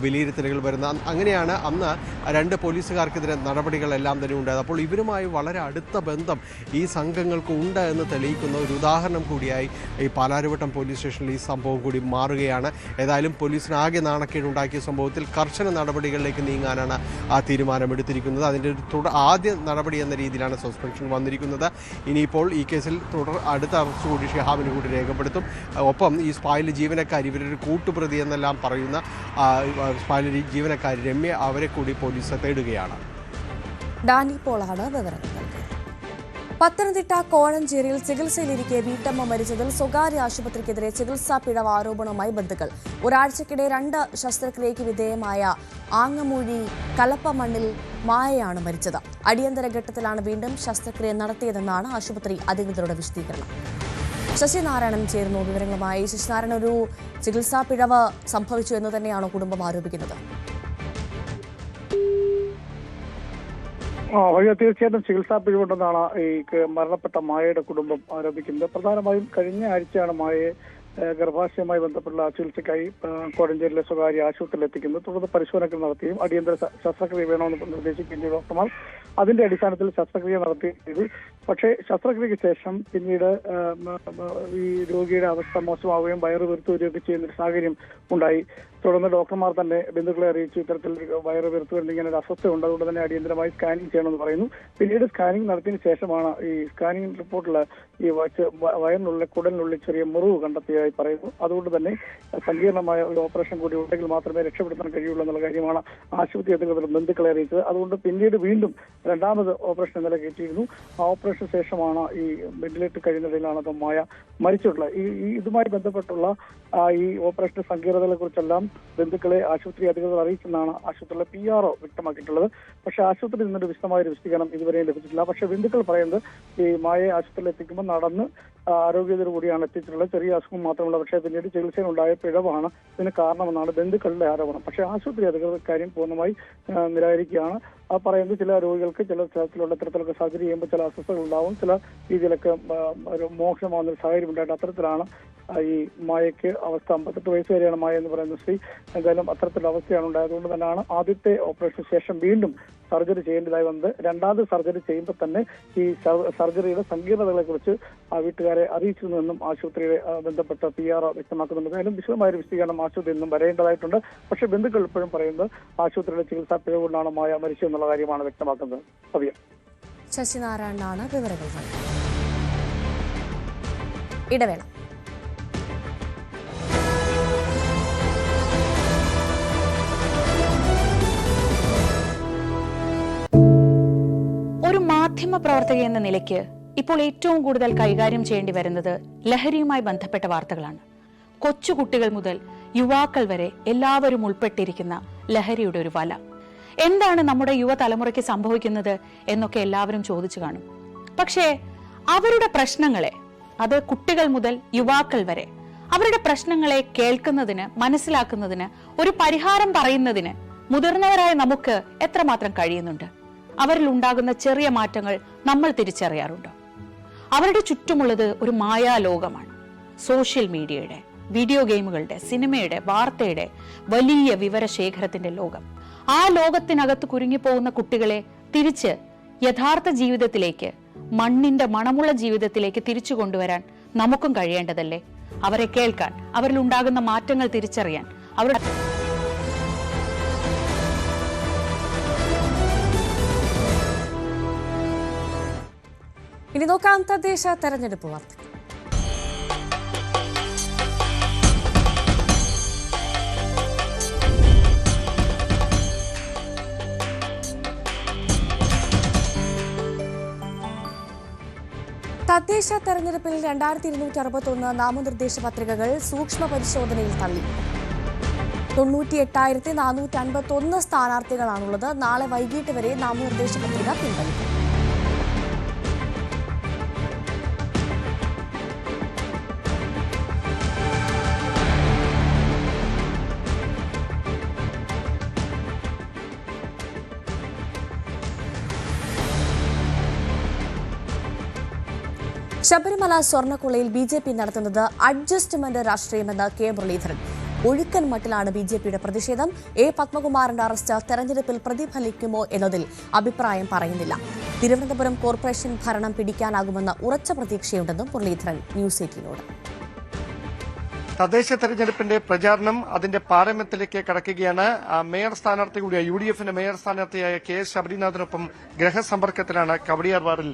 വിലയിരുത്തലുകൾ വരുന്ന അങ്ങനെയാണ് അന്ന് 2 പോലീസുകാർക്കെതിരെ നടപടികളെല്ലാം തന്നെ ഉണ്ടായത്. അപ്പോൾ ഇവരുമായി വളരെ അടുത്ത ബന്ധം ഈ സംഘങ്ങൾക്ക് ഉണ്ട് എന്ന് തെളിയിക്കുന്ന ഒരു ഉദാഹരണം കൂടിയായി ഈ പാലാരിവട്ടം പോലീസ് സ്റ്റേഷനിൽ ഈ സംഭവം കൂടി മാറുകയാണ്. ഏതായാലും പോലീസിനാകെ നാണക്കേടുണ്ടാക്കിയ സംഭവത്തിൽ കർശന നടപടികളിലേക്ക് നീങ്ങാനാണ് ആ തീരുമാനമെടുത്തിരിക്കുന്നത്. അതിൻ്റെ ഒരു ആദ്യ നടപടി എന്ന രീതിയിലാണ് സസ്പെൻഷൻ വന്നിരിക്കുന്നത്. ഇനിയിപ്പോൾ ഈ കേസിൽ അടുത്ത അറസ്റ്റ് കൂടി ഷിഹാബിന് കൂടി രേഖപ്പെടുത്തും. ഒപ്പം ഈ സ്പായിലെ ജീവനക്കാർ ഇവരൊരു കൂട്ടുപ്രതി എന്നെല്ലാം പറയുന്ന സ്പായിലെ ജീവനക്കാരി രമ്യ അവരെ കൂടി പോലീസ് തേടുകയാണ്. ഡാനി പോളാണ് വിവരങ്ങൾ നൽകിയത്. പത്തനംതിട്ട കോഴഞ്ചേരിയിൽ ചികിത്സയിലിരിക്കെ വീട്ടമ്മ മരിച്ചതിൽ സ്വകാര്യ ആശുപത്രിക്കെതിരെ ചികിത്സാ പിഴവ് ആരോപണവുമായി ബന്ധുക്കൾ. ഒരാഴ്ചക്കിടെ 2 ശസ്ത്രക്രിയയ്ക്ക് വിധേയമായ ആങ്ങമൂഴി കലപ്പമണ്ണിൽ മായയാണ് മരിച്ചത്. അടിയന്തര ഘട്ടത്തിലാണ് വീണ്ടും ശസ്ത്രക്രിയ നടത്തിയതെന്നാണ് ആശുപത്രി അധികൃതരുടെ വിശദീകരണം. ശശിനാരായണൻ ചേർന്നു വിവരങ്ങളുമായി. ശശിനാരായണൻ, ഒരു ചികിത്സാ പിഴവ് സംഭവിച്ചു എന്ന് തന്നെയാണോ കുടുംബം ആരോപിക്കുന്നത്? തീർച്ചയായിട്ടും ചികിത്സാ പിഴവുണ്ടെന്നാണ് ഈ മരണപ്പെട്ട മായയുടെ കുടുംബം ആരോപിക്കുന്നത്. പ്രധാനമായും കഴിഞ്ഞ ആഴ്ചയാണ് മായയെ ഗർഭാശയവുമായി ബന്ധപ്പെട്ടുള്ള ചികിത്സയ്ക്കായി കോഴഞ്ചേരിയിലെ സ്വകാര്യ ആശുപത്രിയിൽ എത്തിക്കുന്നത്. തുടർന്ന് പരിശോധനകൾ നടത്തുകയും അടിയന്തര ശസ്ത്രക്രിയ വേണമെന്ന് നിർദ്ദേശിക്കുകയും ചെയ്ത ഡോക്ടർമാർ അതിന്റെ അടിസ്ഥാനത്തിൽ ശസ്ത്രക്രിയ നടത്തിയത്. പക്ഷേ ശസ്ത്രക്രിയയ്ക്ക് ശേഷം പിന്നീട് ഈ രോഗിയുടെ അവസ്ഥ മോശമാവുകയും വയറ് വീർത്തു വരികയൊക്കെ ചെയ്യുന്നൊരു സാഹചര്യം ഉണ്ടായി. തുടർന്ന് ഡോക്ടർമാർ തന്നെ ബന്ധുക്കളെ അറിയിച്ചു ഇത്തരത്തിൽ വയറ് വീർത്തു വരുന്ന ഇങ്ങനെ ഒരു അസ്വസ്ഥയുണ്ട്, അതുകൊണ്ട് തന്നെ അടിയന്തരമായി സ്കാനിങ് ചെയ്യണമെന്ന് പറയുന്നു. പിന്നീട് സ്കാനിങ് നടത്തിയതിനു ശേഷമാണ് ഈ സ്കാനിങ് റിപ്പോർട്ടിൽ ഈ വയറിനുള്ളിൽ കുടലിനുള്ളിൽ ചെറിയ മുറിവ് കണ്ടെത്തിയതായി പറയുന്നു. അതുകൊണ്ട് തന്നെ സങ്കീർണമായ ഒരു ഓപ്പറേഷൻ കൂടി ഉണ്ടെങ്കിൽ മാത്രമേ രക്ഷപ്പെടുത്താൻ കഴിയുള്ളൂ എന്നുള്ള കാര്യമാണ് ആശുപത്രി അധികൃതർ ബന്ധുക്കളെ അറിയിച്ചത്. അതുകൊണ്ട് പിന്നീട് വീണ്ടും 2ാമത് ഓപ്പറേഷൻ ഇന്നലെ കയറ്റിയിരുന്നു. ആ ഓപ്പറേഷൻ ശേഷമാണ് ഈ വെന്റിലേറ്റർ കഴിയുന്നതിലാണ് അത് മായ മരിച്ചിട്ടുള്ളത്. ഇതുമായി ബന്ധപ്പെട്ടുള്ള ഈ ഓപ്പറേഷന്റെ സങ്കീർണതകളെ കുറിച്ചെല്ലാം ബന്ധുക്കളെ ആശുപത്രി അധികൃതർ അറിയിച്ചെന്നാണ് ആശുപത്രിയിലെ PRO വ്യക്തമാക്കിയിട്ടുള്ളത്. പക്ഷേ ആശുപത്രിയിൽ നിന്നൊരു വിശദമായ ഒരു വിശദീകരണം ഇതുവരെയും ലഭിച്ചിട്ടില്ല. പക്ഷേ ബന്ധുക്കൾ പറയുന്നത് ഈ മായയെ ആശുപത്രിയിൽ എത്തിക്കുമ്പോൾ നടന്ന് ആരോഗ്യത്തോടു കൂടിയാണ് എത്തിച്ചിട്ടുള്ളത്. ചെറിയ അസുഖം മാത്രമല്ല, പക്ഷേ പിന്നീട് ചികിത്സയിലുണ്ടായ പിഴവാണ് ഇതിന് കാരണമെന്നാണ് ബന്ധുക്കളുടെ ആരോപണം. പക്ഷേ ആശുപത്രി അധികൃതർ കാര്യം പൂർണ്ണമായി നിരാകരിക്കുകയാണ്. ആ പറയുന്നത് ചില രോഗികൾക്ക് ചില തരത്തിലുള്ള ഇത്തരത്തിലൊക്കെ സർജറി ചെയ്യുമ്പോൾ ചില അസ്വസ്ഥതകൾ ഉണ്ടാവും, ചില രീതിയിലൊക്കെ ഒരു മോശമാകുന്ന ഒരു സാഹചര്യം ഉണ്ടായിട്ട് അത്തരത്തിലാണ് ഈ മായയ്ക്ക് അവസ്ഥ. 58 വയസ്സ് വരെയാണ് മായ എന്ന് പറയുന്ന സ്ത്രീ. എന്തായാലും അത്തരത്തിലുള്ള അവസ്ഥയാണ് ഉണ്ടായതുകൊണ്ട് തന്നെയാണ് ആദ്യത്തെ ഓപ്പറേഷന് ശേഷം വീണ്ടും സർജറി ചെയ്യേണ്ടതായി വന്നത്. 2ാമത് സർജറി ചെയ്യുമ്പോൾ തന്നെ ഈ സർജറിയുടെ സങ്കീർണതകളെ കുറിച്ച് വീട്ടുകാരെ അറിയിച്ചിരുന്നെന്നും ആശുപത്രിയെ ബന്ധപ്പെട്ട PRO വ്യക്തമാക്കുന്നുണ്ട്. എന്തായാലും വിശദമായ ഒരു വിശദീകരണം ആശുപത്രിയിൽ നിന്നും വരേണ്ടതായിട്ടുണ്ട്. പക്ഷേ ബന്ധുക്കൾ ഇപ്പോഴും പറയുന്നത് ആശുപത്രിയുടെ ചികിത്സാ പിഴവ് കൊണ്ടാണ് മായ മരിച്ചതെന്നുള്ള കാര്യമാണ് വ്യക്തമാക്കുന്നത്. ഭവ്യ. ശശിനാരായണനാണ് വിവരങ്ങൾ നൽകിയത്. ഇടവേള. ഒരു മാധ്യമ പ്രവർത്തക എന്ന നിലയ്ക്ക് ഇപ്പോൾ ഏറ്റവും കൂടുതൽ കൈകാര്യം ചെയ്യേണ്ടി വരുന്നത് ലഹരിയുമായി ബന്ധപ്പെട്ട വാർത്തകളാണ്. കൊച്ചുകുട്ടികൾ മുതൽ യുവാക്കൾ വരെ എല്ലാവരും ഉൾപ്പെട്ടിരിക്കുന്ന ലഹരിയുടെ ഒരു വല. എന്താണ് നമ്മുടെ യുവതലമുറയ്ക്ക് സംഭവിക്കുന്നത് എന്നൊക്കെ എല്ലാവരും ചോദിച്ചു കാണും. പക്ഷേ അവരുടെ പ്രശ്നങ്ങളെ, അത് കുട്ടികൾ മുതൽ യുവാക്കൾ വരെ, അവരുടെ പ്രശ്നങ്ങളെ കേൾക്കുന്നതിന്, മനസ്സിലാക്കുന്നതിന്, ഒരു പരിഹാരം പറയുന്നതിന് മുതിർന്നവരായ നമുക്ക് എത്രമാത്രം കഴിയുന്നുണ്ട്? അവരിൽ ഉണ്ടാകുന്ന ചെറിയ മാറ്റങ്ങൾ നമ്മൾ തിരിച്ചറിയാറുണ്ടോ? അവരുടെ ചുറ്റുമുള്ളത് ഒരു മായാലോകമാണ്. സോഷ്യൽ മീഡിയയുടെ, വീഡിയോ ഗെയിമുകളുടെ, സിനിമയുടെ, വാർത്തയുടെ വലിയ വിവരശേഖരത്തിന്റെ ലോകം. ആ ലോകത്തിനകത്ത് കുരുങ്ങിപ്പോകുന്ന കുട്ടികളെ തിരിച്ച് യഥാർത്ഥ ജീവിതത്തിലേക്ക്, മണ്ണിന്റെ മണമുള്ള ജീവിതത്തിലേക്ക് തിരിച്ചു കൊണ്ടുവരാൻ നമുക്കും കഴിയേണ്ടതല്ലേ? അവരെ കേൾക്കാൻ, അവരിൽ ഉണ്ടാകുന്ന മാറ്റങ്ങൾ തിരിച്ചറിയാൻ, അവരുടെ ഇനി നോക്കാം തദ്ദേശ തെരഞ്ഞെടുപ്പ് വാർത്തകൾ. തദ്ദേശ തെരഞ്ഞെടുപ്പിൽ 2261 നാമനിർദ്ദേശ പത്രികകൾ സൂക്ഷ്മ പരിശോധനയിൽ തള്ളി. 98,451 സ്ഥാനാർത്ഥികളാണുള്ളത്. നാളെ വൈകിട്ട് വരെ നാമനിർദ്ദേശ പത്രിക പിൻവലിക്കും. ശബരിമല സ്വർണ്ണക്കൊള്ളയിൽ BJP നടത്തുന്നത് അഡ്ജസ്റ്റ്മെന്റ് രാഷ്ട്രീയമെന്ന് കെ മുരളീധരൻ. ഒഴുക്കൻ മട്ടിലാണ് BJPയുടെ പ്രതിഷേധം. പത്മകുമാറിന്റെ അറസ്റ്റ് തെരഞ്ഞെടുപ്പിൽ പ്രതിഫലിക്കുമോ എന്നതിൽ അഭിപ്രായം പറയുന്നില്ല. തിരുവനന്തപുരം കോർപ്പറേഷൻ ഭരണം പിടിക്കാനാകുമെന്ന ഉറച്ച പ്രതീക്ഷയുണ്ടെന്നും മുരളീധരൻ ന്യൂസ് 18നോട്. തദ്ദേശ തെരഞ്ഞെടുപ്പിന്റെ പ്രചാരണം അതിന്റെ പാരമ്യത്തിലേക്ക് കടക്കുകയാണ്. മേയർ സ്ഥാനാർത്ഥി കൂടിയായ UDFന്റെ മേയർ സ്ഥാനാർത്ഥിയായ KS ശബരിനാഥിനൊപ്പം ഗ്രഹസമ്പർക്കത്തിലാണ് കവടിയാർ വാർഡിൽ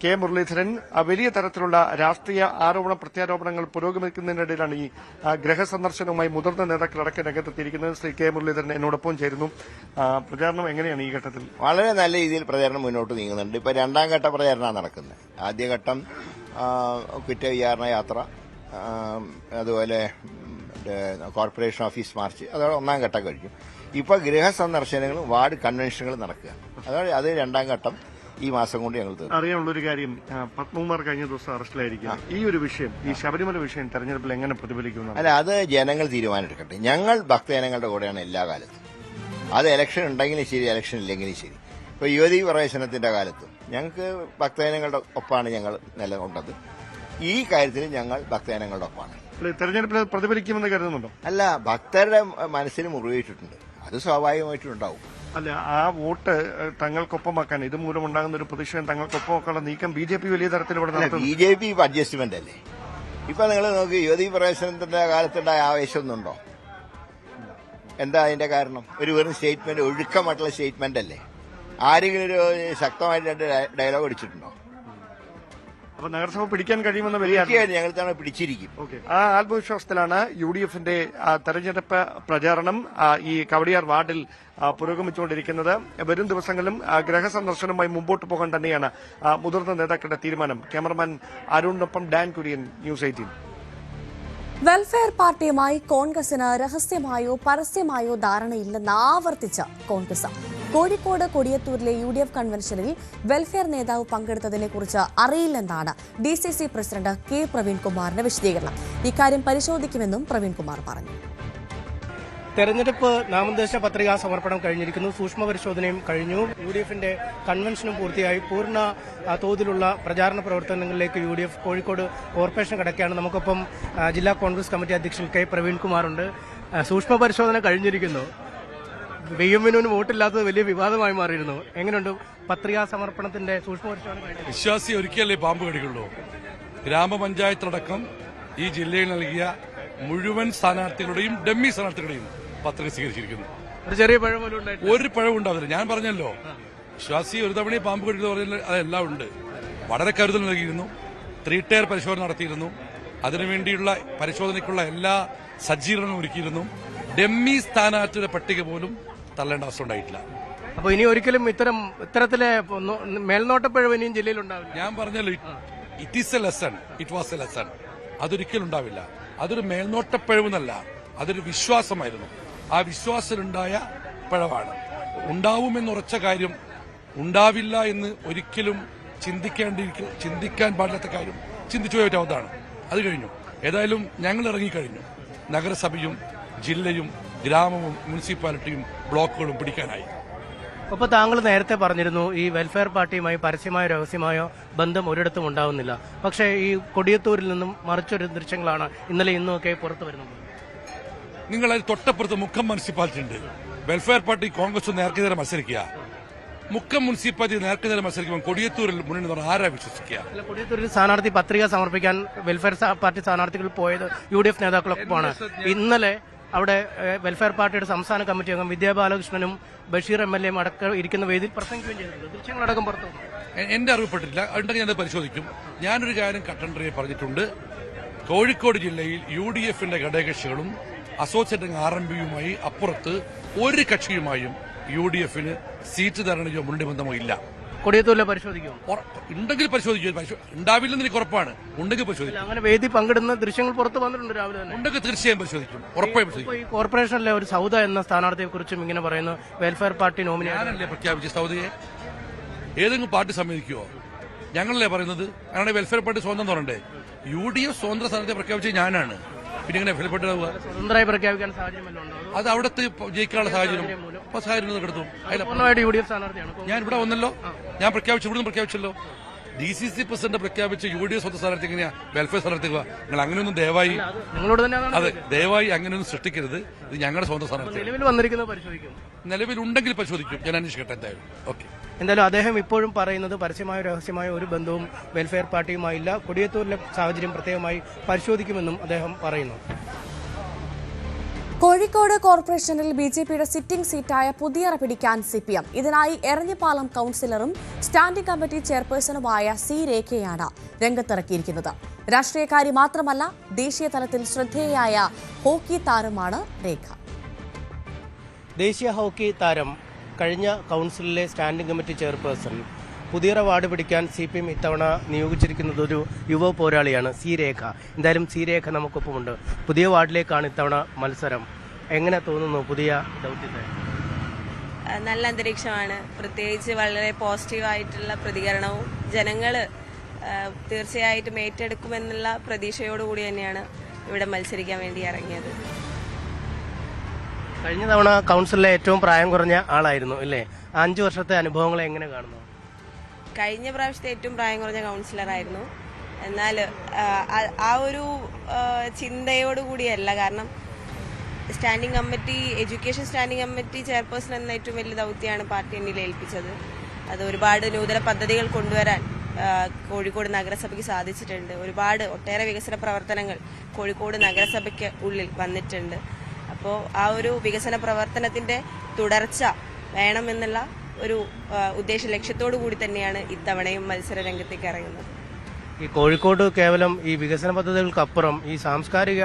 കെ മുരളീധരൻ. വലിയ തരത്തിലുള്ള രാഷ്ട്രീയ ആരോപണ പ്രത്യാരോപണങ്ങൾ പുരോഗമിക്കുന്നതിനിടയിലാണ് ഈ ഗ്രഹസന്ദർശനവുമായി മുതിർന്ന നേതാക്കളടക്കം രംഗത്തെത്തിയിരിക്കുന്നത്. ശ്രീ കെ മുരളീധരൻ എന്നോടൊപ്പം ചേരുന്നു. പ്രചാരണം എങ്ങനെയാണ് ഈ ഘട്ടത്തിൽ? വളരെ നല്ല രീതിയിൽ പ്രചാരണം മുന്നോട്ട് നീങ്ങുന്നുണ്ട്. ഇപ്പൊ രണ്ടാം ഘട്ട പ്രചാരണമാണ് നടക്കുന്നത്. ആദ്യഘട്ടം കുറ്റവിചാരണ യാത്ര, അതുപോലെ കോർപ്പറേഷൻ ഓഫീസ് മാർച്ച്, അതോടെ ഒന്നാം ഘട്ടം കഴിഞ്ഞു. ഇപ്പൊ ഗൃഹസന്ദർശനങ്ങളും വാർഡ് കൺവെൻഷനുകളും നടക്കുക. അതാണ് അത് രണ്ടാം ഘട്ടം ഈ മാസം കൊണ്ട് ഞങ്ങൾ തീർന്നു. അറിയാനുള്ളൊരു കാര്യം, പത്മകുമാർ കഴിഞ്ഞ ദിവസം അറസ്റ്റിലായിരിക്കുക. ഈ ഒരു വിഷയം, ഈ ശബരിമല വിഷയം തെരഞ്ഞെടുപ്പിൽ എങ്ങനെ പ്രതിഫലിക്കുന്നു? അല്ല, അത് ജനങ്ങൾ തീരുമാനമെടുക്കട്ടെ. ഞങ്ങൾ ഭക്തജനങ്ങളുടെ കൂടെയാണ് എല്ലാ കാലത്തും. അത് ഇലക്ഷൻ ഉണ്ടെങ്കിലും ശരി, ഇലക്ഷൻ ഇല്ലെങ്കിലും ശരി. ഇപ്പൊ യുവതീ പ്രവേശനത്തിന്റെ കാലത്തും ഞങ്ങൾക്ക് ഭക്തജനങ്ങളുടെ ഒപ്പമാണ് ഞങ്ങൾ നിലകൊണ്ടത്. ഈ കാര്യത്തിൽ ഞങ്ങൾ ഭക്തജനങ്ങളുടെ ഒപ്പമാണ്. തെരഞ്ഞെടുപ്പിൽ പ്രതിഫലിക്കുമെന്ന് കരുതുന്നുണ്ടോ? അല്ല, ഭക്തരുടെ മനസ്സിൽ മുറിവേറ്റിട്ടുണ്ട്. അത് സ്വാഭാവികമായിട്ടും ഉണ്ടാവും. അല്ല, ആ വോട്ട് തങ്ങൾക്കൊപ്പമാക്കാൻ ഇതുമൂലം ഉണ്ടാകുന്ന ഒരു പ്രതിഷേധം തങ്ങൾക്കൊപ്പമാക്കാനുള്ള നീക്കം BJP വലിയ തരത്തിൽ ഇവിടെ നടത്തുന്നു. BJP അഡ്ജസ്റ്റ്മെന്റ് അല്ലേ? ഇപ്പൊ നിങ്ങൾ നോക്കി, യുവതീ പ്രവേശനത്തിന്റെ കാലത്തുണ്ടായ ആവേശമൊന്നുണ്ടോ? എന്താ അതിന്റെ കാരണം? ഒരു വെറും സ്റ്റേറ്റ്മെന്റ്, ഒഴുക്കമായിട്ടുള്ള സ്റ്റേറ്റ്മെന്റ് അല്ലേ? ആരെങ്കിലും ഒരു ശക്തമായിട്ട് രണ്ട് ഡയലോഗ് അടിച്ചിട്ടുണ്ടോ? അപ്പൊ നഗരസഭ പിടിക്കാൻ കഴിയുമെന്ന് വലിയ ഞങ്ങൾ തന്നെ പിടിച്ചിരിക്കും. ആ ആത്മവിശ്വാസത്തിലാണ് UDFന്റെ തെരഞ്ഞെടുപ്പ് പ്രചാരണം ഈ കവടിയാർ വാർഡിൽ പുരോഗമിച്ചുകൊണ്ടിരിക്കുന്നത്. വരും ദിവസങ്ങളിലും ഗ്രഹസന്ദർശനവുമായി മുമ്പോട്ട് പോകാൻ തന്നെയാണ് മുതിർന്ന നേതാക്കളുടെ തീരുമാനം. ക്യാമറമാൻ അരുണിനൊപ്പം ഡാൻ കുര്യൻ, ന്യൂസ് 18. വെൽഫെയർ പാർട്ടിയുമായി കോൺഗ്രസിന് രഹസ്യമായോ പരസ്യമായോ ധാരണയില്ലെന്ന് ആവർത്തിച്ച കോൺഗ്രസ്. കോഴിക്കോട് കൊടിയത്തൂരിലെ UDF കൺവെൻഷനിൽ വെൽഫെയർ നേതാവ് പങ്കെടുത്തതിനെക്കുറിച്ച് അറിയില്ലെന്നാണ് DCC പ്രസിഡന്റ് K പ്രവീൺകുമാറിന്റെ വിശദീകരണം. ഇക്കാര്യം പരിശോധിക്കുമെന്നും പ്രവീൺകുമാർ പറഞ്ഞു. തെരഞ്ഞെടുപ്പ് നാമനിർദ്ദേശ പത്രികാ സമർപ്പണം കഴിഞ്ഞിരിക്കുന്നു. സൂക്ഷ്മ പരിശോധനയും കഴിഞ്ഞു. UDFന്റെ കൺവെൻഷനും പൂർത്തിയായി. പൂർണ്ണ തോതിലുള്ള പ്രചാരണ പ്രവർത്തനങ്ങളിലേക്ക് UDF കോഴിക്കോട് കോർപ്പറേഷൻ കടക്കുകയാണ്. നമുക്കൊപ്പം ജില്ലാ കോൺഗ്രസ് കമ്മിറ്റി അധ്യക്ഷൻ K പ്രവീൺകുമാറുണ്ട്. സൂക്ഷ്മ പരിശോധന കഴിഞ്ഞിരിക്കുന്നു. BM-ന് വോട്ടില്ലാത്തത് വലിയ വിവാദമായി മാറിയിരുന്നു. എങ്ങനെയുണ്ട് പത്രികാ സമർപ്പണത്തിന്റെ സൂക്ഷ്മ പരിശോധന? വിശ്വാസി ഒരിക്കലേ പാമ്പ് കടിക്കുള്ളൂ. ഗ്രാമപഞ്ചായത്തടക്കം ഈ ജില്ലയിൽ നൽകിയ മുഴുവൻ സ്ഥാനാർത്ഥികളുടെയും ഡമ്മി സ്ഥാനാർത്ഥികളുടെയും പത്രിക സ്വീകരിച്ചിരിക്കുന്നു. ഒരു ചെറിയ പഴം പോലും ഒരു പഴവും ഉണ്ടാവില്ല. ഞാൻ പറഞ്ഞല്ലോ, വിശ്വാസി ഒരു തവണ പാമ്പ് കടിക്കുന്ന പറഞ്ഞാൽ അതെല്ലാം ഉണ്ട്. വളരെ കരുതൽ നൽകിയിരുന്നു. 3 ടയർ പരിശോധന നടത്തിയിരുന്നു. അതിനുവേണ്ടിയുള്ള പരിശോധനയ്ക്കുള്ള എല്ലാ സജ്ജീകരണങ്ങളും ഒരുക്കിയിരുന്നു. ഡമ്മി സ്ഥാനാർത്ഥിയുടെ പട്ടിക പോലും തള്ളേണ്ട അവസ്ഥ ഉണ്ടായിട്ടില്ല. അപ്പൊ ഇനി ഒരിക്കലും ഇത്തരത്തിലെ മേൽനോട്ടപ്പിഴവ് ഇനിയും ജില്ലയിൽ ഉണ്ടാവില്ല. ഞാൻ പറഞ്ഞല്ലോ, it is A lesson, it was A lesson. അതൊരിക്കലും ഉണ്ടാവില്ല. അതൊരു മേൽനോട്ടപ്പിഴവെന്നല്ല, അതൊരു വിശ്വാസമായിരുന്നു. ആ വിശ്വാസത്തിലുണ്ടായ പിഴവാണ്. ഉണ്ടാവുമെന്നുറച്ച കാര്യം ഉണ്ടാവില്ല എന്ന് ഒരിക്കലും ചിന്തിക്കാൻ പാടില്ലാത്ത കാര്യം ചിന്തിച്ചു പോയതാണ്. അത് കഴിഞ്ഞു. ഏതായാലും ഞങ്ങൾ ഇറങ്ങിക്കഴിഞ്ഞു. നഗരസഭയും ജില്ലയും ഗ്രാമവും മുനിസിപ്പാലിറ്റിയും ബ്ലോക്കുകളും പിടിക്കാനായി. അപ്പോൾ താങ്കൾ നേരത്തെ പറഞ്ഞിരുന്നു ഈ വെൽഫെയർ പാർട്ടിയുമായി പരസ്യമായോ രഹസ്യമായോ ബന്ധം ഒരിടത്തും ഉണ്ടാവുന്നില്ല. പക്ഷേ ഈ കൊടിയത്തൂരിൽ നിന്നും മറിച്ചൊരു ദൃശ്യങ്ങളാണ് ഇന്നലെ ഇന്നുമൊക്കെ പുറത്തു വരുന്നത്. നിങ്ങൾ അതിന് തൊട്ടപ്പുറത്ത് മുക്കം മുനിസിപ്പാലിറ്റി ഉണ്ട്. വെൽഫെയർ പാർട്ടി കോൺഗ്രസ് നേർക്കെതിരെ മത്സരിക്കുക. മുക്കം മുനിസിപ്പാലിറ്റി നേർക്കെതിരെ മത്സരിക്കുമ്പോൾ കൊടിയത്തൂരിൽ മുന്നിൽ ആരാ വിശ്വസിക്കുക? കൊടിയത്തൂരിൽ സ്ഥാനാർത്ഥി പത്രിക സമർപ്പിക്കാൻ വെൽഫെയർ പാർട്ടി സ്ഥാനാർത്ഥികൾ പോയത് UDF നേതാക്കളൊപ്പമാണ്. ഇന്നലെ അവിടെ വെൽഫെയർ പാർട്ടിയുടെ സംസ്ഥാന കമ്മിറ്റി അംഗം വിദ്യാ ബാലകൃഷ്ണനും ബഷീർ MLA അടക്കം ഇരിക്കുന്ന വേദിയിൽ പ്രസംഗിക്കുകയും ചെയ്തിട്ടുണ്ട്. ദൃശ്യങ്ങളടക്കം പുറത്തു. എന്റെ അറിവപ്പെട്ടിട്ടില്ല. അതുണ്ടെങ്കിൽ ഞാൻ പരിശോധിക്കും. ഞാനൊരു കാര്യം കട്ടൻട്രിയെ പറഞ്ഞിട്ടുണ്ട്. കോഴിക്കോട് ജില്ലയിൽ UDFന്റെ ഘടകകക്ഷികളും അസോസിയേറ്റ് RMPയുമായി അപ്പുറത്ത് ഒരു കക്ഷിയുമായും UDFന് സീറ്റ് തരണയോ മുൻബന്ധമോ ഇല്ല. കൊടിയത്തൂരിലെ പരിശോധിക്കും? ഉണ്ടെങ്കിൽ പരിശോധിക്കും. ഉണ്ടാവില്ലെന്ന് എനിക്ക് ഉറപ്പാണ്. ഉണ്ടെങ്കിൽ പരിശോധിക്കും. അങ്ങനെ വേദി പങ്കിടുന്ന ദൃശ്യങ്ങൾ പുറത്തു വന്നിട്ടുണ്ട് രാവിലെ തന്നെ. ഉണ്ടെങ്കിൽ തീർച്ചയായും പരിശോധിക്കും. ഉറപ്പായും പരിശോധിക്കും. ഈ കോർപ്പറേഷനിലെ ഒരു സൗദ എന്ന സ്ഥാനാർത്ഥിയെ കുറിച്ചും ഇങ്ങനെ പറയുന്നു. വെൽഫെയർ പാർട്ടി നോമിനി ഞാനല്ലേ പ്രഖ്യാപിച്ച സൗദിയെ? ഏതെങ്കിലും പാർട്ടി സമ്മതിക്കുമോ? ഞങ്ങളല്ലേ പറയുന്നത്? അങ്ങനെ വെൽഫെയർ പാർട്ടി സ്വന്തം തുറണ്ടേ? UDF സ്വതന്ത്ര സ്ഥാനത്തെ പ്രഖ്യാപിച്ചത് ഞാനാണ്. പിന്നെ ഇങ്ങനെ വെൽഫെയർ പാർട്ടി സ്വതന്ത്രമായി പ്രഖ്യാപിക്കാൻ സാഹചര്യമല്ലോ? അത് അവിടുത്തെ ജയിക്കാനുള്ള സാഹചര്യം കിടത്തും. UDF സ്ഥാനാർത്ഥിയാണ്. ഞാൻ ഇവിടെ വന്നല്ലോ, ഞാൻ ഇവിടുന്ന് പ്രഖ്യാപിച്ചല്ലോ. DCC പ്രസിഡന്റ് പ്രഖ്യാപിച്ച UDF സ്വന്തം സ്ഥാനാർത്ഥി എങ്ങനെയാ വെൽഫെയർ സ്ഥാനാർത്ഥി? നിങ്ങൾ അങ്ങനെയൊന്നും ദയവായി നിങ്ങളോട് തന്നെ അതെ ദയവായി അങ്ങനെയൊന്നും സൃഷ്ടിക്കരുത്. ഇത് ഞങ്ങളുടെ സ്വന്തം സ്ഥാനാർത്ഥി. നിലവിൽ വന്നിരിക്കുന്നത് പരിശോധിക്കും. നിലവിലുണ്ടെങ്കിൽ പരിശോധിക്കും. ഞാൻ അന്വേഷിക്കട്ടെ എന്തായാലും. ഓക്കെ. എന്തായാലും അദ്ദേഹം ഇപ്പോഴും പറയുന്നത് പരസ്യമായോ രഹസ്യമായോ ഒരു ബന്ധവും വെൽഫെയർ പാർട്ടിയുമായില്ല. കൊടിയത്തൂരിലെ സാഹചര്യം പ്രത്യേകമായി പരിശോധിക്കുമെന്നും അദ്ദേഹം പറയുന്നു. കോഴിക്കോട് കോർപ്പറേഷനിൽ BJPയുടെ സിറ്റിംഗ് സീറ്റായ പുതിയറ പിടിക്കാൻ CPM. ഇതിനായി എരഞ്ഞിപ്പാലം കൌൺസിലറും സ്റ്റാൻഡിംഗ് കമ്മിറ്റി ചെയർപേഴ്സണുമായ C. രേഖയാണ് രംഗത്തിറക്കിയിരിക്കുന്നത്. രാഷ്ട്രീയക്കാരി മാത്രമല്ല, ദേശീയ തലത്തിൽ ശ്രദ്ധേയയായ ഹോക്കി താരമാണ് രേഖ. ദേശീയ ഹോക്കി താരം, കഴിഞ്ഞ കൌൺസിലിലെ standing committee chairperson, Puthiyara ward പിടിക്കാൻ CPM ഇത്തവണ നിയോഗിച്ചിരിക്കുന്നത് ഒരു യുവ പോരാളിയാണ് C. രേഖ. എന്തായാലും C. രേഖ നമുക്കൊപ്പമുണ്ട്. പുതിയ വാർഡിലേക്കാണ് ഇത്തവണ മത്സരം. എങ്ങനെ തോന്നുന്നു പുതിയ ദൗത്യത്തെ? നല്ല അന്തരീക്ഷമാണ്. പ്രത്യേകിച്ച് വളരെ പോസിറ്റീവായിട്ടുള്ള പ്രതികരണവും ജനങ്ങൾ തീർച്ചയായിട്ടും ഏറ്റെടുക്കുമെന്നുള്ള പ്രതീക്ഷയോടുകൂടി തന്നെയാണ് ഇവിടെ മത്സരിക്കാൻ വേണ്ടി ഇറങ്ങിയത്. കഴിഞ്ഞ തവണ കൌൺസിലിലെ ഏറ്റവും പ്രായം കുറഞ്ഞ ആളായിരുന്നു അല്ലേ? 5 വർഷത്തെ അനുഭവങ്ങളെ എങ്ങനെ കാണുന്നു? കഴിഞ്ഞ പ്രാവശ്യത്തെ ഏറ്റവും പ്രായം കുറഞ്ഞ കൗൺസിലറായിരുന്നു. എന്നാൽ ആ ഒരു ചിന്തയോടുകൂടിയല്ല. കാരണം standing committee, education standing committee chairperson എന്ന ഏറ്റവും വലിയ ദൗത്യമാണ് പാർട്ടി എന്നിൽ ഏൽപ്പിച്ചത്. അത് ഒരുപാട് നൂതന പദ്ധതികൾ കൊണ്ടുവരാൻ കോഴിക്കോട് നഗരസഭയ്ക്ക് സാധിച്ചിട്ടുണ്ട്. ഒട്ടേറെ വികസന പ്രവർത്തനങ്ങൾ കോഴിക്കോട് നഗരസഭയ്ക്ക് ഉള്ളിൽ വന്നിട്ടുണ്ട്. അപ്പോൾ ആ ഒരു വികസന പ്രവർത്തനത്തിന്റെ തുടർച്ച വേണമെന്നുള്ള ഒരു ഉദ്ദേശ ലക്ഷ്യത്തോടു കൂടി തന്നെയാണ് ഇത്തവണയും മത്സര രംഗത്തേക്ക് ഇറങ്ങുന്നത്. ഈ കോഴിക്കോട് കേവലം ഈ വികസന പദ്ധതികൾക്കപ്പുറം ഈ സാംസ്കാരിക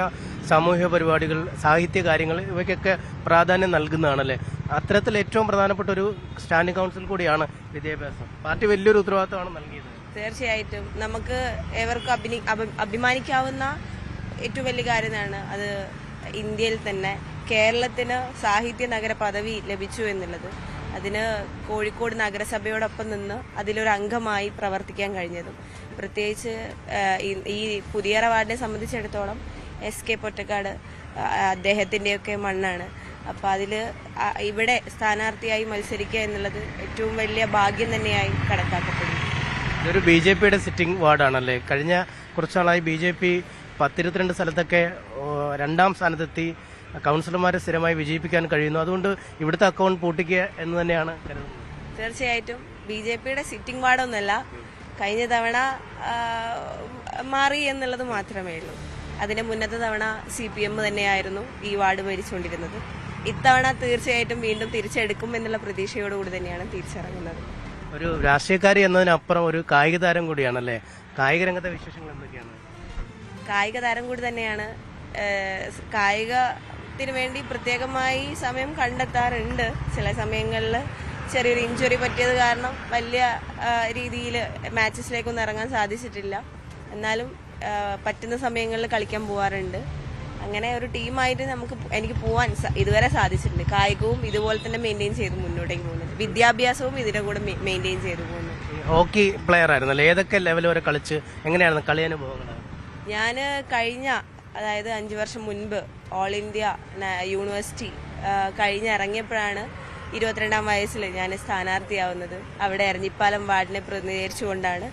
സാമൂഹിക പരിപാടികൾ, സാഹിത്യ കാര്യങ്ങൾ, ഇവയ്ക്കൊക്കെ പ്രാധാന്യം നൽകുന്നതാണല്ലേ? അത്തരത്തിൽ ഏറ്റവും പ്രധാനപ്പെട്ട ഒരു സ്റ്റാൻഡിംഗ് കൗൺസിൽ കൂടിയാണ് വിദ്യാഭ്യാസം. പാർട്ടി വലിയൊരു ഉത്തരവാദിത്തമാണ് നൽകിയത്. തീർച്ചയായിട്ടും നമുക്ക് ഏവർക്കും അഭിമാനിക്കാവുന്ന ഏറ്റവും വലിയ കാര്യമാണ് അത്. ഇന്ത്യയിൽ തന്നെ കേരളത്തിന് സാഹിത്യ നഗര പദവി ലഭിച്ചു എന്നുള്ളത്. അതിന് കോഴിക്കോട് നഗരസഭയോടൊപ്പം നിന്ന് അതിലൊരു അംഗമായി പ്രവർത്തിക്കാൻ കഴിഞ്ഞതും, പ്രത്യേകിച്ച് ഈ പുതിയറ വാർഡിനെ സംബന്ധിച്ചിടത്തോളം SK പൊറ്റക്കാട് അദ്ദേഹത്തിൻ്റെയൊക്കെ മണ്ണാണ്. അപ്പോൾ അതിൽ ഇവിടെ സ്ഥാനാർത്ഥിയായി മത്സരിക്കുക എന്നുള്ളത് ഏറ്റവും വലിയ ഭാഗ്യം തന്നെയായി കണക്കാക്കപ്പെടുന്നു. ഇതൊരു BJPയുടെ സിറ്റിംഗ് വാർഡാണല്ലേ? കഴിഞ്ഞ കുറച്ചാളായി BJP 22 സ്ഥലത്തൊക്കെ 2ാം സ്ഥാനത്തെത്തി കൗൺസിലർമാരെ സ്ഥിരമായി വിജയിപ്പിക്കാൻ കഴിയുന്നു. അതുകൊണ്ട് ഇവിടുത്തെ അക്കൗണ്ട് പൂട്ടിക്കുക എന്ന് തന്നെയാണ് കരുതുന്നത്. തീർച്ചയായിട്ടും BJPയുടെ സിറ്റിംഗ് വാർഡൊന്നുമല്ല, കഴിഞ്ഞ തവണ മാറി എന്നുള്ളത് മാത്രമേ ഉള്ളൂ. അതിന് മുന്നത്തെ തവണ CPM തന്നെയായിരുന്നു ഈ വാർഡ് ഭരിച്ചുകൊണ്ടിരുന്നത്. ഇത്തവണ തീർച്ചയായിട്ടും വീണ്ടും തിരിച്ചെടുക്കും എന്നുള്ള പ്രതീക്ഷയോടുകൂടി തന്നെയാണ് തിരിച്ചിറങ്ങുന്നത്. ഒരു രാഷ്ട്രീയക്കാരി എന്നതിനപ്പുറം ഒരു കായിക താരം കൂടിയാണല്ലേ? കായിക രംഗത്തെ വിശേഷങ്ങൾ എന്തൊക്കെയാണ്? കായിക താരം കൂടി തന്നെയാണ്. കായികത്തിന് വേണ്ടി പ്രത്യേകമായി സമയം കണ്ടെത്താറുണ്ട്. ചില സമയങ്ങളിൽ ചെറിയൊരു ഇഞ്ചുറി പറ്റിയത് കാരണം വലിയ രീതിയിൽ മാച്ചസിലേക്കൊന്നും ഇറങ്ങാൻ സാധിച്ചിട്ടില്ല. എന്നാലും പറ്റുന്ന സമയങ്ങളിൽ കളിക്കാൻ പോകാറുണ്ട്. അങ്ങനെ ഒരു ടീമായിട്ട് എനിക്ക് പോകാൻ ഇതുവരെ സാധിച്ചിട്ടുണ്ട്. കായികവും ഇതുപോലെ തന്നെ മെയിൻറ്റെയിൻ ചെയ്ത് മുന്നോട്ടേക്ക് പോകുന്നുണ്ട്. വിദ്യാഭ്യാസവും ഇതിന്റെ കൂടെ മെയിൻറ്റെയിൻ ചെയ്ത് പോകുന്നു. ഹോക്കി പ്ലെയർ ആയിരുന്നല്ലേ? ഏതൊക്കെ ലെവൽ വരെ കളിച്ച് എങ്ങനെയായിരുന്നു കളി അനുഭവങ്ങൾ? ഞാൻ അതായത് 5 വർഷം മുൻപ് ഓൾ ഇന്ത്യ യൂണിവേഴ്സിറ്റി കഴിഞ്ഞിറങ്ങിയപ്പോഴാണ് 22ാം വയസ്സിൽ ഞാൻ സ്ഥാനാർത്ഥിയാവുന്നത്. അവിടെ എരഞ്ഞിപ്പാലം വാർഡിനെ പ്രതിനിധീകരിച്ചുകൊണ്ടാണ്.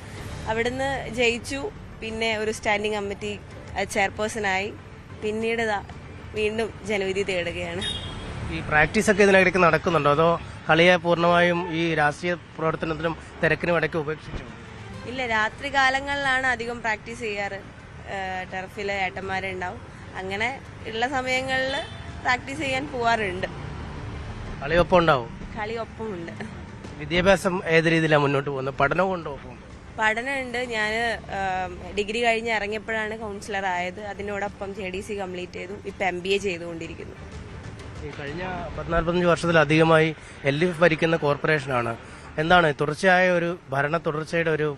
അവിടുന്ന് ജയിച്ചു. പിന്നെ ഒരു സ്റ്റാൻഡിംഗ് കമ്മിറ്റി ചെയർപേഴ്സണായി. പിന്നീട് വീണ്ടും ജനവിധി തേടുകയാണ്. ഈ പ്രാക്ടീസ് ഒക്കെ ഇതിനിടയ്ക്ക് നടക്കുന്നുണ്ടോ, അതോ കളിയെ പൂർണ്ണമായും ഈ രാഷ്ട്രീയ പ്രവർത്തനത്തിനും തിരക്കിനും ഇടയ്ക്ക് ഉപേക്ഷിച്ചു? ഇല്ല, രാത്രി കാലങ്ങളിലാണ് അധികം പ്രാക്ടീസ് ചെയ്യാറ്. ടർഫിൽ ഏട്ടന്മാരുണ്ടാവും. അങ്ങനെ ഉള്ള സമയങ്ങളിൽ പ്രാക്ടീസ് ചെയ്യാൻ പോവാറുണ്ട്. കളിയൊപ്പം ഉണ്ടാവും? കളിയൊപ്പമുണ്ട്. വിദ്യാഭ്യാസം ഏത് രീതിയിലാണ് മുന്നോട്ട് പോകുന്നത്? പഠനവും ഉണ്ടോ? പഠനമുണ്ട്. ഞാൻ ഡിഗ്രി കഴിഞ്ഞ് ഇറങ്ങിയപ്പോഴാണ് കൗൺസിലർ ആയത്. അതിനോടൊപ്പം JDC കംപ്ലീറ്റ് ചെയ്തു. ഇപ്പം MBA ചെയ്തുകൊണ്ടിരിക്കുന്നു. ഈ കഴിഞ്ഞ 14-15 വർഷത്തിലധികമായി LDF ഭരിക്കുന്ന കോർപ്പറേഷനാണ്. എന്താണ് തുടർച്ചയായ ഒരു ഭരണ തുടർച്ചയുടെ ഒരു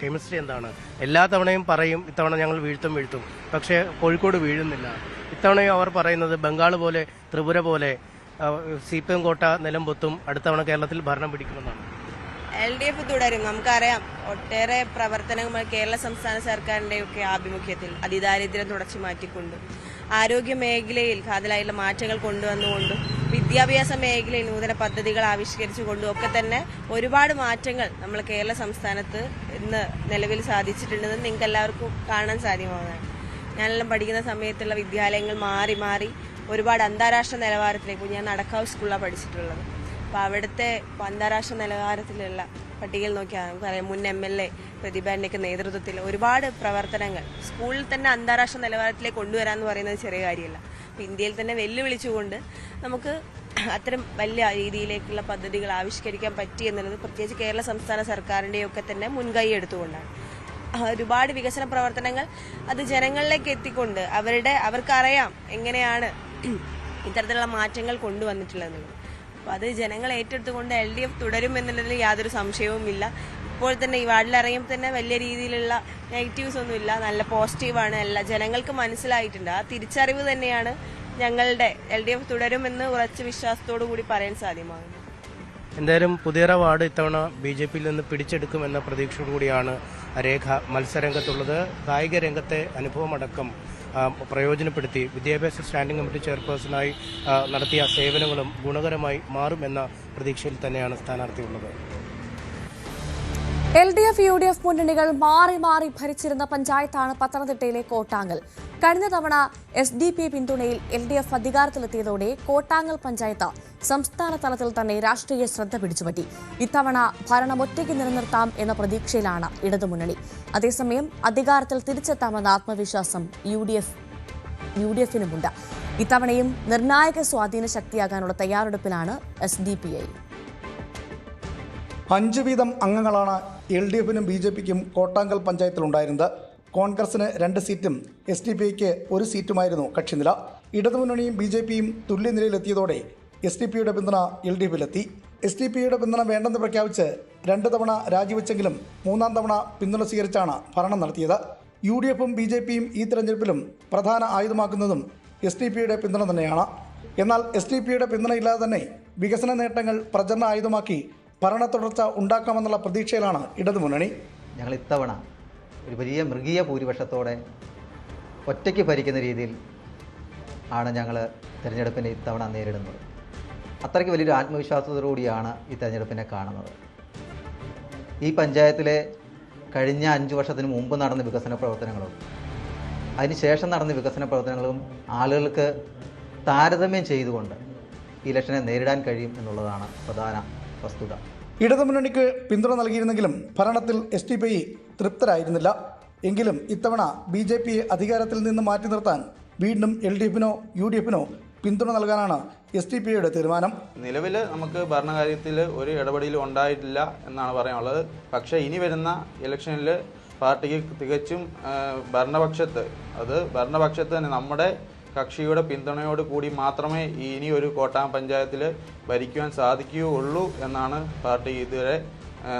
കെമിസ്ട്രി എന്താണ്? എല്ലാ തവണയും പറയും ഇത്തവണ ഞങ്ങൾ വീഴ്ത്തും, പക്ഷേ കോഴിക്കോട് വീഴുന്നില്ല. ഇത്തവണയും അവർ പറയുന്നത് ബംഗാൾ പോലെ ത്രിപുര പോലെ CPM കോട്ട നിലംപൊത്തും, അടുത്തവണ കേരളത്തിൽ ഭരണം പിടിക്കുമെന്നാണ്. LDF തുടരും. നമുക്കറിയാം ഒട്ടേറെ പ്രവർത്തനങ്ങൾ കേരള സംസ്ഥാന സർക്കാരിൻ്റെയൊക്കെ ആഭിമുഖ്യത്തിൽ അതിദാരിദ്ര്യം തുടച്ചു മാറ്റിക്കൊണ്ടും ആരോഗ്യ മേഖലയിൽ കാതലായുള്ള മാറ്റങ്ങൾ കൊണ്ടുവന്നുകൊണ്ടും വിദ്യാഭ്യാസ മേഖലയിൽ നൂതന പദ്ധതികൾ ആവിഷ്കരിച്ചുകൊണ്ടും ഒക്കെ തന്നെ ഒരുപാട് മാറ്റങ്ങൾ നമ്മൾ കേരള സംസ്ഥാനത്ത് ഇന്ന് നിലവിൽ സാധിച്ചിട്ടുണ്ടെന്ന് നിങ്ങൾക്ക് എല്ലാവർക്കും കാണാൻ സാധ്യമാവുന്നതാണ്. ഞാനെല്ലാം പഠിക്കുന്ന സമയത്തുള്ള വിദ്യാലയങ്ങൾ മാറി മാറി ഒരുപാട് അന്താരാഷ്ട്ര നിലവാരത്തിലേക്ക്, ഞാൻ നടക്കാവ് സ്കൂളിലാണ് പഠിച്ചിട്ടുള്ളത്. അപ്പോൾ അവിടുത്തെ അന്താരാഷ്ട്ര നിലവാരത്തിലുള്ള പട്ടികയിൽ നോക്കിയാൽ നമുക്കറിയാം മുൻ MLA പ്രതിഭേൻ്റെയൊക്കെ നേതൃത്വത്തിൽ ഒരുപാട് പ്രവർത്തനങ്ങൾ സ്കൂളിൽ തന്നെ അന്താരാഷ്ട്ര നിലവാരത്തിലേക്ക് കൊണ്ടുവരാമെന്ന് പറയുന്നത് ചെറിയ കാര്യമല്ല. അപ്പോൾ ഇന്ത്യയിൽ തന്നെ വെല്ലുവിളിച്ചുകൊണ്ട് നമുക്ക് അത്തരം വലിയ രീതിയിലേക്കുള്ള പദ്ധതികൾ ആവിഷ്കരിക്കാൻ പറ്റി എന്നുള്ളത് പ്രത്യേകിച്ച് കേരള സംസ്ഥാന സർക്കാരിൻ്റെയൊക്കെ തന്നെ മുൻകൈ എടുത്തുകൊണ്ടാണ്. ഒരുപാട് വികസന പ്രവർത്തനങ്ങൾ അത് ജനങ്ങളിലേക്ക് എത്തിക്കൊണ്ട് അവർക്കറിയാം എങ്ങനെയാണ് ഇത്തരത്തിലുള്ള മാറ്റങ്ങൾ കൊണ്ടുവന്നിട്ടുള്ളതെന്നുള്ളത്. അപ്പോൾ അത് ജനങ്ങൾ ഏറ്റെടുത്തുകൊണ്ട് LDF തുടരും എന്നുള്ളതിൽ യാതൊരു സംശയവുമില്ല. ഇപ്പോൾ തന്നെ ഈ വാർഡിലിറങ്ങിയപ്പോൾ തന്നെ വലിയ രീതിയിലുള്ള നെഗറ്റീവ്സ് ഒന്നുമില്ല, നല്ല പോസിറ്റീവാണ്. എല്ലാ ജനങ്ങൾക്ക് മനസ്സിലായിട്ടുണ്ട്. ആ തിരിച്ചറിവ് തന്നെയാണ് ഞങ്ങളുടെ LDF തുടരുമെന്ന് ഉറച്ച വിശ്വാസത്തോടു കൂടി പറയാൻ സാധ്യമാകുന്നത്. എന്തായാലും പുതിയറ വാർഡ് ഇത്തവണ BJPയിൽ നിന്ന് പിടിച്ചെടുക്കുമെന്ന പ്രതീക്ഷയോടുകൂടിയാണ് രേഖ മത്സരരംഗത്തുള്ളത്. കായിക രംഗത്തെ അനുഭവമടക്കം പ്രയോജനപ്പെടുത്തി വിദ്യാഭ്യാസ സ്റ്റാൻഡിംഗ് കമ്മിറ്റി ചെയർപേഴ്സണായി നടത്തിയ സേവനങ്ങളും ഗുണകരമായി മാറുമെന്ന പ്രതീക്ഷയിൽ തന്നെയാണ് സ്ഥാനാർത്ഥിയുള്ളത്. LDF UDF മുന്നണികൾ മാറി മാറി ഭരിച്ചിരുന്ന പഞ്ചായത്താണ് പത്തനംതിട്ടയിലെ കോട്ടാങ്ങൽ. കഴിഞ്ഞ തവണ SDP പിന്തുണയിൽ LDF അധികാരത്തിലെത്തിയതോടെ കോട്ടാങ്ങൽ പഞ്ചായത്ത് സംസ്ഥാന തലത്തിൽ തന്നെ രാഷ്ട്രീയ ശ്രദ്ധ പിടിച്ചുപറ്റി. ഇത്തവണ ഭരണം ഒറ്റയ്ക്ക് നിലനിർത്താം എന്ന പ്രതീക്ഷയിലാണ് ഇടതുമുന്നണി. അതേസമയം അധികാരത്തിൽ തിരിച്ചെത്താമെന്ന ആത്മവിശ്വാസം UDFിനുമുണ്ട്. ഇത്തവണയും നിർണായക സ്വാധീന ശക്തിയാകാനുള്ള തയ്യാറെടുപ്പിലാണ് SDPI. 5 വീതം അംഗങ്ങളാണ് LDFിനും BJPക്കും കോട്ടാങ്കൽ പഞ്ചായത്തിലുണ്ടായിരുന്നത്. കോൺഗ്രസിന് 2 സീറ്റും SDPIക്ക് 1 സീറ്റുമായിരുന്നു കക്ഷിനില. ഇടതുമുന്നണിയും BJPയും തുല്യനിലയിലെത്തിയതോടെ SDPയുടെ പിന്തുണ LDFിലെത്തി. SDPയുടെ പിന്തുണ വേണ്ടെന്ന് പ്രഖ്യാപിച്ച് 2 തവണ രാജിവെച്ചെങ്കിലും 3-ാം തവണ പിന്തുണ സ്വീകരിച്ചാണ് ഭരണം നടത്തിയത്. UDFും BJPയും ഈ തെരഞ്ഞെടുപ്പിലും പ്രധാന ആയുധമാക്കുന്നതും SDPയുടെ പിന്തുണ തന്നെയാണ്. എന്നാൽ SDPയുടെ പിന്തുണയില്ലാതെ തന്നെ വികസന നേട്ടങ്ങൾ പ്രചരണ ആയുധമാക്കി ഭരണ തുടർച്ച ഉണ്ടാക്കാമെന്നുള്ള പ്രതീക്ഷയിലാണ് ഇടതുമുന്നണി. ഞങ്ങൾ ഇത്തവണ ഒരു വലിയ മൃഗീയ ഭൂരിപക്ഷത്തോടെ ഒറ്റയ്ക്ക് ഭരിക്കുന്ന രീതിയിൽ ആണ് ഞങ്ങൾ തിരഞ്ഞെടുപ്പിനെ ഇത്തവണ നേരിടുന്നത്. അത്രയ്ക്ക് വലിയൊരു ആത്മവിശ്വാസത്തോടുകൂടിയാണ് ഈ തിരഞ്ഞെടുപ്പിനെ കാണുന്നത്. ഈ പഞ്ചായത്തിലെ കഴിഞ്ഞ 5 വർഷത്തിന് മുമ്പ് നടന്ന വികസന പ്രവർത്തനങ്ങളും അതിനുശേഷം നടന്ന വികസന പ്രവർത്തനങ്ങളും ആളുകൾക്ക് താരതമ്യം ചെയ്തുകൊണ്ട് ഈ ഇലക്ഷനെ നേരിടാൻ കഴിയും എന്നുള്ളതാണ് പ്രധാന വസ്തുത. ഇടതുമുന്നണിക്ക് പിന്തുണ നൽകിയിരുന്നെങ്കിലും ഭരണത്തിൽ SDPI തൃപ്തരായിരുന്നില്ല. എങ്കിലും ഇത്തവണ BJPയെ അധികാരത്തിൽ നിന്ന് മാറ്റി നിർത്താൻ വീണ്ടും LDFിനോ UDFിനോ പിന്തുണ നൽകാനാണ് SDPIയുടെ തീരുമാനം. നിലവിൽ നമുക്ക് ഭരണകാര്യത്തിൽ ഒരു ഇടപെടലും ഉണ്ടായിട്ടില്ല എന്നാണ് പറയാനുള്ളത്. പക്ഷേ ഇനി വരുന്ന ഇലക്ഷനിൽ പാർട്ടിക്ക് തികച്ചും ഭരണപക്ഷത്ത് തന്നെ നമ്മുടെ കക്ഷിയുടെ പിന്തുണയോട് കൂടി മാത്രമേ ഇനി ഒരു കോട്ടാം പഞ്ചായത്തിൽ ഭരിക്കുവാൻ സാധിക്കുകയുള്ളൂ എന്നാണ് പാർട്ടി ഇതുവരെ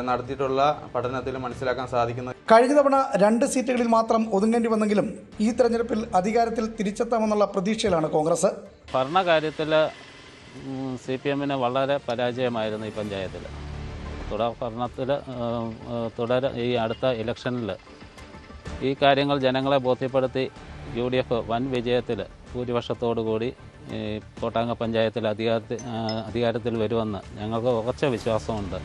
നടത്തിയിട്ടുള്ള പഠനത്തിൽ മനസ്സിലാക്കാൻ സാധിക്കുന്നത്. കഴിഞ്ഞ തവണ 2 സീറ്റുകളിൽ മാത്രം ഒതുങ്ങേണ്ടി വന്നെങ്കിലും ഈ തെരഞ്ഞെടുപ്പിൽ അധികാരത്തിൽ തിരിച്ചെത്താമെന്നുള്ള പ്രതീക്ഷയിലാണ് കോൺഗ്രസ്. ഭരണകാര്യത്തിൽ CPMന് വളരെ പരാജയമായിരുന്നു ഈ പഞ്ചായത്തിൽ. ഭരണത്തിൽ ഈ അടുത്ത ഇലക്ഷനിൽ ഈ കാര്യങ്ങൾ ജനങ്ങളെ ബോധ്യപ്പെടുത്തി UDF വൻ വിജയത്തിൽ ഭൂരിപക്ഷത്തോടുകൂടി കോട്ടാങ്ങൽ പഞ്ചായത്തിൽ അധികാരത്തിൽ വരുമെന്ന് ഞങ്ങൾക്ക് ഉറച്ച വിശ്വാസമുണ്ട്.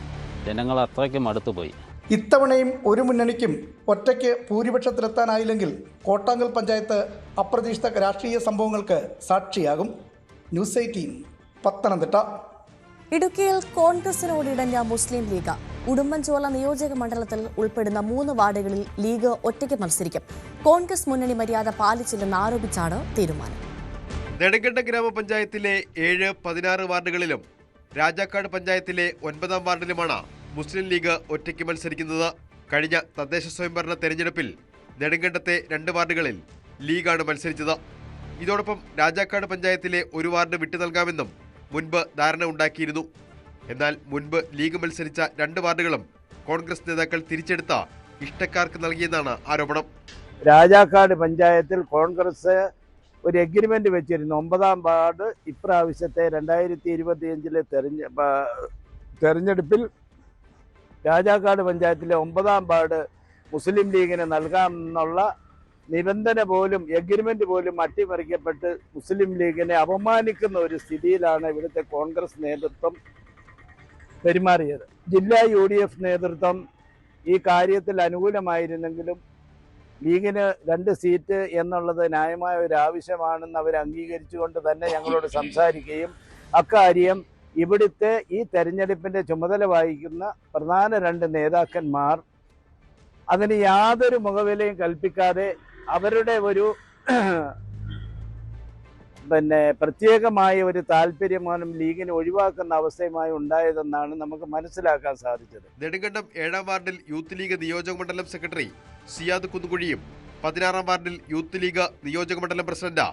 ജനങ്ങൾ അത്രയ്ക്കും അടുത്തുപോയി. ഇത്തവണയും ഒരു മുന്നണിക്കും ഒറ്റയ്ക്ക് ഭൂരിപക്ഷത്തിലെത്താനായില്ലെങ്കിൽ കോട്ടാങ്ങൽ പഞ്ചായത്ത് അപ്രതീക്ഷിത രാഷ്ട്രീയ സംഭവങ്ങൾക്ക് സാക്ഷിയാകും. ന്യൂസ് 18 പത്തനംതിട്ട. ഇടുക്കിയിൽ കോൺഗ്രസിനോട് ഇടഞ്ഞ മുസ്ലിം ലീഗ്. ഉടുമ്പൻചോല നിയോജക മണ്ഡലത്തിൽ ഉൾപ്പെടുന്ന 3 വാർഡുകളിൽ ലീഗ് ഒറ്റയ്ക്ക് മത്സരിക്കും. കോൺഗ്രസ് മുന്നണി മര്യാദ പാലിച്ചില്ലെന്ന് ആരോപിച്ചാണ് തീരുമാനം. നെടുങ്കണ്ടം ഗ്രാമപഞ്ചായത്തിലെ 7, 16 വാർഡുകളിലും രാജാക്കാട് പഞ്ചായത്തിലെ 9-ാം വാർഡിലുമാണ് മുസ്ലിം ലീഗ് ഒറ്റയ്ക്ക് മത്സരിക്കുന്നത്. കഴിഞ്ഞ തദ്ദേശ സ്വയംഭരണ തെരഞ്ഞെടുപ്പിൽ നെടുങ്കണ്ടത്തെ 2 വാർഡുകളിൽ ലീഗാണ് മത്സരിച്ചത്. ഇതോടൊപ്പം രാജാക്കാട് പഞ്ചായത്തിലെ 1 വാർഡ് വിട്ടു നൽകാമെന്നും മുൻപ് ധാരണ ഉണ്ടാക്കിയിരുന്നു. എന്നാൽ മുൻപ് ലീഗ് മത്സരിച്ച 2 വാർഡുകളും കോൺഗ്രസ് നേതാക്കൾ തിരിച്ചെടുത്ത ഇഷ്ടക്കാർക്ക് നൽകിയെന്നാണ് ആരോപണം. രാജാക്കാട് പഞ്ചായത്തിൽ കോൺഗ്രസ് ഒരു എഗ്രിമെന്റ് വെച്ചിരുന്നു. 9ാം വാർഡ് ഇപ്രാവശ്യത്തെ 2025 തെരഞ്ഞെടുപ്പിൽ രാജാക്കാട് പഞ്ചായത്തിലെ 9ാം വാർഡ് മുസ്ലിം ലീഗിന് നൽകാമെന്നുള്ള നിബന്ധന പോലും എഗ്രിമെന്റ് പോലും അട്ടിമറിക്കപ്പെട്ട് മുസ്ലിം ലീഗിനെ അപമാനിക്കുന്ന ഒരു സ്ഥിതിയിലാണ് ഇവിടുത്തെ കോൺഗ്രസ് നേതൃത്വം പെരുമാറിയത്. ജില്ലാ UDF നേതൃത്വം ഈ കാര്യത്തിൽ അനുകൂലമായിരുന്നെങ്കിലും ലീഗിന് 2 സീറ്റ് എന്നുള്ളത് ന്യായമായ ഒരു ആവശ്യമാണെന്ന് അവർ അംഗീകരിച്ചുകൊണ്ട് തന്നെ ഞങ്ങളോട് സംസാരിക്കുകയും അക്കാര്യം ഇവിടുത്തെ ഈ തെരഞ്ഞെടുപ്പിന്റെ ചുമതല വഹിക്കുന്ന പ്രധാന 2 നേതാക്കന്മാർ അതിന് യാതൊരു മുഖവിലയും കൽപ്പിക്കാതെ അവരുടെ ഒരു പ്രത്യേകമായ ഒരു താല്പര്യമാണ് ലീഗിനെ ഒഴിവാക്കുന്ന അവസ്ഥയുമായി ഉണ്ടായതെന്നാണ് നമുക്ക് മനസ്സിലാക്കാൻ സാധിച്ചത്. നെടുങ്കണ്ടം 7ാം വാർഡിൽ യൂത്ത് ലീഗ് നിയോജക മണ്ഡലം സെക്രട്ടറി സിയാദ് കുന്നുകുഴിയും 16ാം വാർഡിൽ യൂത്ത് ലീഗ് നിയോജക മണ്ഡലം പ്രസിഡന്റ്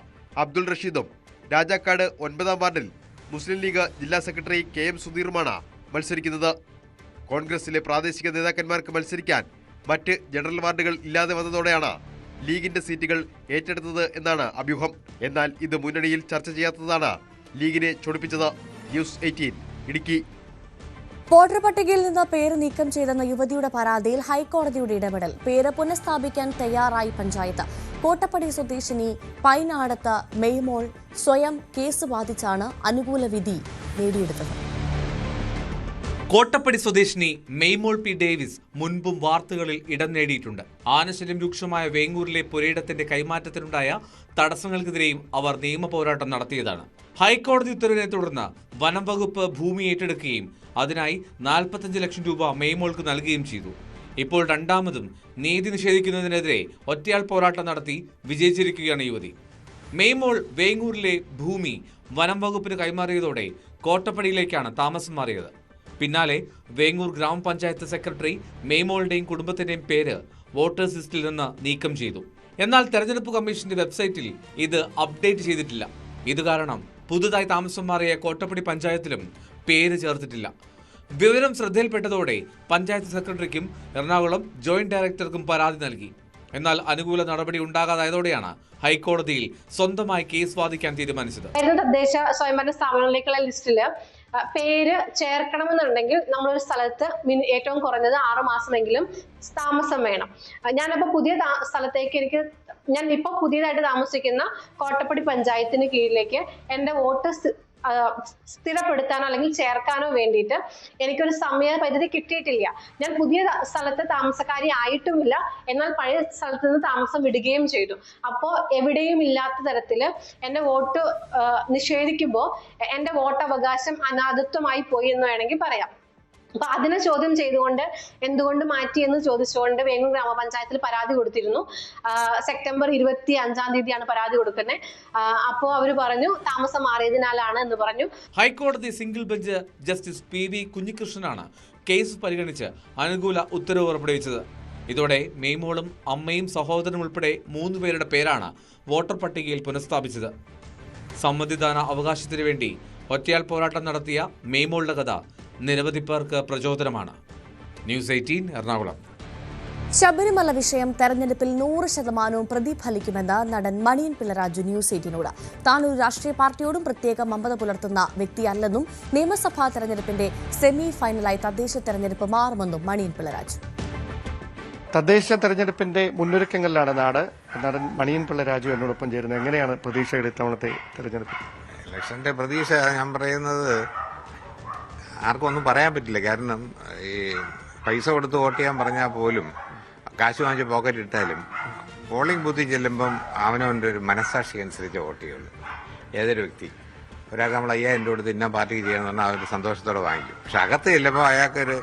അബ്ദുൾ റഷീദും രാജാക്കാട് 9ാം വാർഡിൽ മുസ്ലിം ലീഗ് ജില്ലാ സെക്രട്ടറി KM സുധീറുമാണ് മത്സരിക്കുന്നത്. കോൺഗ്രസിലെ പ്രാദേശിക നേതാക്കന്മാർക്ക് മത്സരിക്കാൻ മറ്റ് ജനറൽ വാർഡുകൾ ഇല്ലാതെ വന്നതോടെയാണ് ലീഗിന്റെ സീറ്റുകൾ ഏറ്റെടുത്തത് എന്നാണ് അഭ്യൂഹം. എന്നാൽ ഇത് മുന്നണിയിൽ ചർച്ച ചെയ്യാത്തതാണ് ലീഗിനെ ചൊടിപ്പിച്ചത്. ന്യൂസ് 18 ഇടുക്കി. വോട്ടർ പട്ടികയിൽ നിന്ന് പേര് നീക്കം ചെയ്തെന്ന യുവതിയുടെ പരാതിയിൽ ഹൈക്കോടതിയുടെ ഇടപെടൽ. പേര് പുനഃസ്ഥാപിക്കാൻ തയ്യാറായി പഞ്ചായത്ത്. കോട്ടപ്പടി സ്വദേശിനി പൈനാടത്ത് മെയ്മോൾ സ്വയം കേസ് വാദിച്ചാണ് അനുകൂല വിധി നേടിയെടുത്തത്. കോട്ടപ്പടി സ്വദേശിനി മെയ്മോൾ P. ഡേവിസ് മുൻപും വാർത്തകളിൽ ഇടം നേടിയിട്ടുണ്ട്. ആനശല്യം രൂക്ഷമായ വേങ്ങൂരിലെ പുരയിടത്തിന്റെ കൈമാറ്റത്തിനുണ്ടായ തടസ്സങ്ങൾക്കെതിരെയും അവർ നിയമ പോരാട്ടം നടത്തിയതാണ്. ഹൈക്കോടതി ഉത്തരവിനെ തുടർന്ന് വനം വകുപ്പ് ഭൂമി ഏറ്റെടുക്കുകയും അതിനായി 45 ലക്ഷം രൂപ മെയ്മോൾക്ക് നൽകുകയും ചെയ്തു. ഇപ്പോൾ രണ്ടാമതും നീതി നിഷേധിക്കുന്നതിനെതിരെ ഒറ്റയാൾ പോരാട്ടം നടത്തി വിജയിച്ചിരിക്കുകയാണ് യുവതി. മെയ്മോൾ വേങ്ങൂരിലെ ഭൂമി വനം വകുപ്പിന് കൈമാറിയതോടെ കോട്ടപ്പടിയിലേക്കാണ് താമസം മാറിയത്. പിന്നാലെ വേങ്ങൂർ ഗ്രാമപഞ്ചായത്ത് സെക്രട്ടറി മെയ്മോളുടെയും കുടുംബത്തിന്റെയും പേര് വോട്ടേഴ്സ് ലിസ്റ്റിൽ നിന്ന് നീക്കം ചെയ്തു. എന്നാൽ തെരഞ്ഞെടുപ്പ് കമ്മീഷന്റെ വെബ്സൈറ്റിൽ ഇത് അപ്ഡേറ്റ് ചെയ്തിട്ടില്ല. ഇത് കാരണം പുതുതായി താമസം മാറിയ കോട്ടപ്പടി പഞ്ചായത്തിലും പേര് ചേർത്തിട്ടില്ല. വിവരം ശ്രദ്ധയിൽപ്പെട്ടതോടെ പഞ്ചായത്ത് സെക്രട്ടറിക്കും എറണാകുളം ജോയിന്റ് ഡയറക്ടർക്കും പരാതി നൽകി. എന്നാൽ അനുകൂല നടപടി ഉണ്ടാകാതായതോടെയാണ് ഹൈക്കോടതിയിൽ സ്വന്തമായി കേസ് വാദിക്കാൻ തീരുമാനിച്ചത്. തദ്ദേശ സ്വയംഭരണ സ്ഥാപനങ്ങളിലേക്കുള്ള ലിസ്റ്റില് പേര് ചേർക്കണമെന്നുണ്ടെങ്കിൽ നമ്മളൊരു സ്ഥലത്ത് ഏറ്റവും കുറഞ്ഞത് 6 മാസമെങ്കിലും താമസം വേണം. ഞാനിപ്പോൾ പുതിയ സ്ഥലത്തേക്ക് ഞാൻ ഇപ്പോൾ പുതിയതായിട്ട് താമസിക്കുന്ന കോട്ടപ്പടി പഞ്ചായത്തിന് കീഴിലേക്ക് എൻ്റെ വോട്ട് സ്ഥിരപ്പെടുത്താനോ അല്ലെങ്കിൽ ചേർക്കാനോ വേണ്ടിയിട്ട് എനിക്കൊരു സമയപരിധി കിട്ടിയിട്ടില്ല. ഞാൻ പുതിയ സ്ഥലത്ത് താമസക്കാരി ആയിട്ടുമില്ല, എന്നാൽ പഴയ സ്ഥലത്ത് നിന്ന് താമസം വിടുകയും ചെയ്തു. അപ്പോൾ എവിടെയും ഇല്ലാത്ത തരത്തിൽ എൻ്റെ വോട്ട് നിഷേധിക്കുമ്പോൾ എൻ്റെ വോട്ടവകാശം അനാഥത്വമായി പോയി എന്ന് വേണമെങ്കിൽ പറയാം. അപ്പൊ അതിനെ ചോദ്യം ചെയ്തുകൊണ്ട് എന്തുകൊണ്ട് മാറ്റിയെന്ന് ചോദിച്ചുകൊണ്ട് വേങ്ങൂർ ഗ്രാമപഞ്ചായത്തിൽ പരാതി കൊടുത്തിരുന്നു. സെപ്റ്റംബർ 25-ാം തീയതിയാണ് പരാതി കൊടുക്കുന്നത്. അപ്പോൾ അവർ പറഞ്ഞു താമസം മാറിയതിനാലാണ് എന്ന് പറഞ്ഞു. ഹൈക്കോടതി സിംഗിൾ ബെഞ്ച് ജസ്റ്റിസ് PV കുഞ്ഞികൃഷ്ണനാണ് കേസ് പരിഗണിച്ച് അനുകൂല ഉത്തരവ് പുറപ്പെടുവിച്ചത്. ഇതോടെ മെയ്മോളും അമ്മയും സഹോദരനും ഉൾപ്പെടെ 3 പേരുടെ പേരാണ് വോട്ടർ പട്ടികയിൽ പുനഃസ്ഥാപിച്ചത്. സമ്മതിദാന അവകാശത്തിനു വേണ്ടി ഒറ്റയാൾ പോരാട്ടം നടത്തിയ മെയ്മോളുടെ കഥ നിരവധി പേർക്ക് പ്രചോദനമാണ്. ന്യൂസ് 18 എറണാകുളം. ശബരിമല വിഷയം തെരഞ്ഞെടുപ്പിൽ 100% പ്രതിഫലിക്കുമെന്ന് നടൻ മണിയൻ പിള്ളരാജു ന്യൂസ് 18നോട്. താൻ ഒരു രാഷ്ട്രീയ പാർട്ടിയോടും പ്രത്യേക മമത പുലർത്തുന്ന വ്യക്തിയല്ലെന്നും നിയമസഭാ തെരഞ്ഞെടുപ്പിന്റെ സെമി ഫൈനലായി തദ്ദേശ തെരഞ്ഞെടുപ്പ് മാറുമെന്നും മണിയൻ പിള്ളരാജു. തദ്ദേശ തെരഞ്ഞെടുപ്പിന്റെ മുന്നൊരുക്കങ്ങളിലാണ് നടൻ മണിയൻ പിള്ളരാജു എന്നോടൊപ്പം ചേരുന്നത്. എങ്ങനെയാണ് പ്രതീക്ഷയുടെ ഇത്തവണത്തെ തെരഞ്ഞെടുപ്പ്? ഇലക്ഷന്റെ പ്രതീക്ഷ ഞാൻ പറയുന്നത് ആർക്കും ഒന്നും പറയാൻ പറ്റില്ല. കാരണം ഈ പൈസ കൊടുത്ത് വോട്ട് ചെയ്യാൻ പറഞ്ഞാൽ പോലും കാശ് വാങ്ങിച്ച് പോക്കറ്റ് ഇട്ടാലും പോളിംഗ് ബൂത്തിൽ ചെല്ലുമ്പം അവനവൻ്റെ ഒരു മനസ്സാക്ഷി അനുസരിച്ച് വോട്ട് ചെയ്യുള്ളൂ. ഏതൊരു വ്യക്തി ഒരാൾക്ക് നമ്മൾ 5000 രൂപ കൊടുത്ത് ഇന്ന പാർട്ടിക്ക് ചെയ്യണമെന്ന് പറഞ്ഞാൽ അവർ സന്തോഷത്തോടെ വാങ്ങിക്കും. പക്ഷെ അകത്ത് ചെല്ലുമ്പോൾ അയാൾക്കൊരു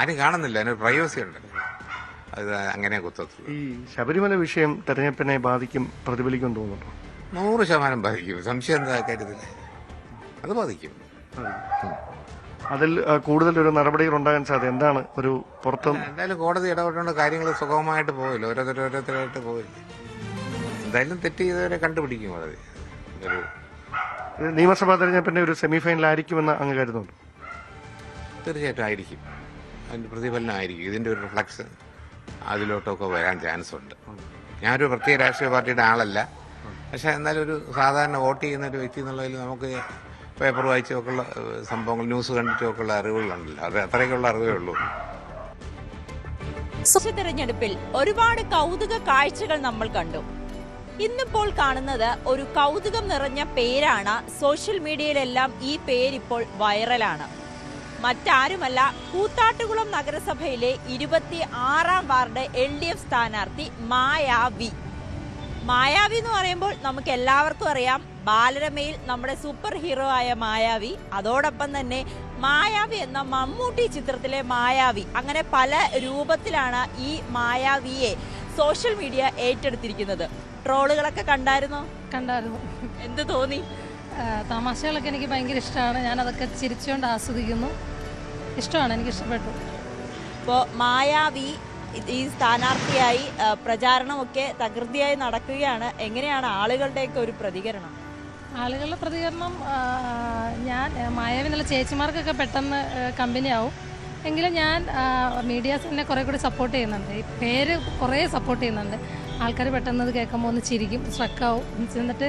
ആരും കാണുന്നില്ല, അതിനൊരു പ്രൈവസി ഉണ്ടല്ലോ, അത് അങ്ങനെ കുത്തത്തുള്ളൂ. ഈ ശബരിമല വിഷയം തെരഞ്ഞെടുപ്പിനെ ബാധിക്കും, പ്രതിഫലിക്കും തോന്നുന്നുണ്ടോ? 100% ബാധിക്കും. സംശയം എന്താ കാര്യത്തിൽ? അത് ബാധിക്കും. അതിൽ കൂടുതലൊരു നടപടികൾ ഉണ്ടാകാൻ സാധ്യത എന്താണ്? ഒരു പുറത്തും എന്തായാലും കോടതി ഇടപെട്ടുകൊണ്ട് കാര്യങ്ങൾ സുഗമമായിട്ട് പോകില്ല, ഓരോരുത്തരായിട്ട് പോകില്ല. എന്തായാലും തെറ്റ് ചെയ്തവരെ കണ്ടുപിടിക്കും. കോടതി നിയമസഭാ തെരഞ്ഞെടുപ്പിന്റെ ഒരു സെമി ഫൈനൽ ആയിരിക്കുമെന്ന് അങ്ങ് കരുതുന്നുണ്ട്? തീർച്ചയായിട്ടും ആയിരിക്കും. അതിൻ്റെ പ്രതിഫലനമായിരിക്കും. ഇതിൻ്റെ ഒരു റിഫ്ലക്ഷൻ അതിലോട്ടൊക്കെ വരാൻ ചാൻസ് ഉണ്ട്. ഞാനൊരു പ്രത്യേക രാഷ്ട്രീയ പാർട്ടിയുടെ ആളല്ല. പക്ഷേ എന്നാലും ഒരു സാധാരണ വോട്ട് ചെയ്യുന്ന ഒരു വ്യക്തി എന്നുള്ളതിൽ നമുക്ക് പേപ്പർ വായിച്ചൊക്കെയുള്ള സംഭവങ്ങൾ, ന്യൂസ് കണ്ടിട്ടൊക്കെയുള്ള അറിവുകളുണ്ടല്ലോ. അത് അത്രയൊക്കെയുള്ള അറിവേ ഉള്ളൂ. തെരഞ്ഞെടുപ്പിൽ ഒരുപാട് കൗതുക കാഴ്ചകൾ നമ്മൾ കണ്ടു. ഇന്നിപ്പോൾ കാണുന്നത് ഒരു കൗതുകം നിറഞ്ഞ പേരാണ്. സോഷ്യൽ മീഡിയയിലെല്ലാം ഈ പേരിപ്പോൾ വൈറലാണ്. മറ്റാരുമല്ല, കൂത്താട്ടുകുളം നഗരസഭയിലെ 26-ാം വാർഡ് LDF സ്ഥാനാർത്ഥി മായാവി. മായാവി എന്ന് പറയുമ്പോൾ നമുക്ക് എല്ലാവർക്കും അറിയാം, ബാലരമയിൽ നമ്മുടെ സൂപ്പർ ഹീറോ ആയ മായാവി, അതോടൊപ്പം തന്നെ മായാവി എന്ന മമ്മൂട്ടി ചിത്രത്തിലെ മായാവി, അങ്ങനെ പല രൂപത്തിലാണ് ഈ മായാവിയെ സോഷ്യൽ മീഡിയ ഏറ്റെടുത്തിരിക്കുന്നത്. ട്രോളുകളൊക്കെ കണ്ടായിരുന്നോ? കണ്ടായിരുന്നു. എന്ത് തോന്നി? തമാശകളൊക്കെ എനിക്ക് ഭയങ്കര ഇഷ്ടമാണ്. ഞാൻ അതൊക്കെ ചിരിച്ചുകൊണ്ട് ആസ്വദിക്കുന്നു. ഇഷ്ടമാണ്, എനിക്ക് ഇഷ്ടപ്പെട്ടു. ഇപ്പോൾ മായാവി ഈ സ്ഥാനാർത്ഥിയായി പ്രചാരണമൊക്കെ തകൃതിയായി നടക്കുകയാണ്. എങ്ങനെയാണ് ആളുകളുടെയൊക്കെ ഒരു പ്രതികരണം? ആളുകളുടെ പ്രതികരണം, ഞാൻ മായാവി എന്നുള്ള ചേച്ചിമാർക്കൊക്കെ പെട്ടെന്ന് കമ്പനിയാവും. എങ്കിലും ഞാൻ മീഡിയാസ് എന്നെ കുറേ കൂടി സപ്പോർട്ട് ചെയ്യുന്നുണ്ട്. ഈ പേര് കുറേ സപ്പോർട്ട് ചെയ്യുന്നുണ്ട്. ആൾക്കാർ പെട്ടെന്ന് അത് കേൾക്കുമ്പോൾ ഒന്ന് ചിരിക്കും, സ്ട്രക്കാവും. എന്നിട്ട്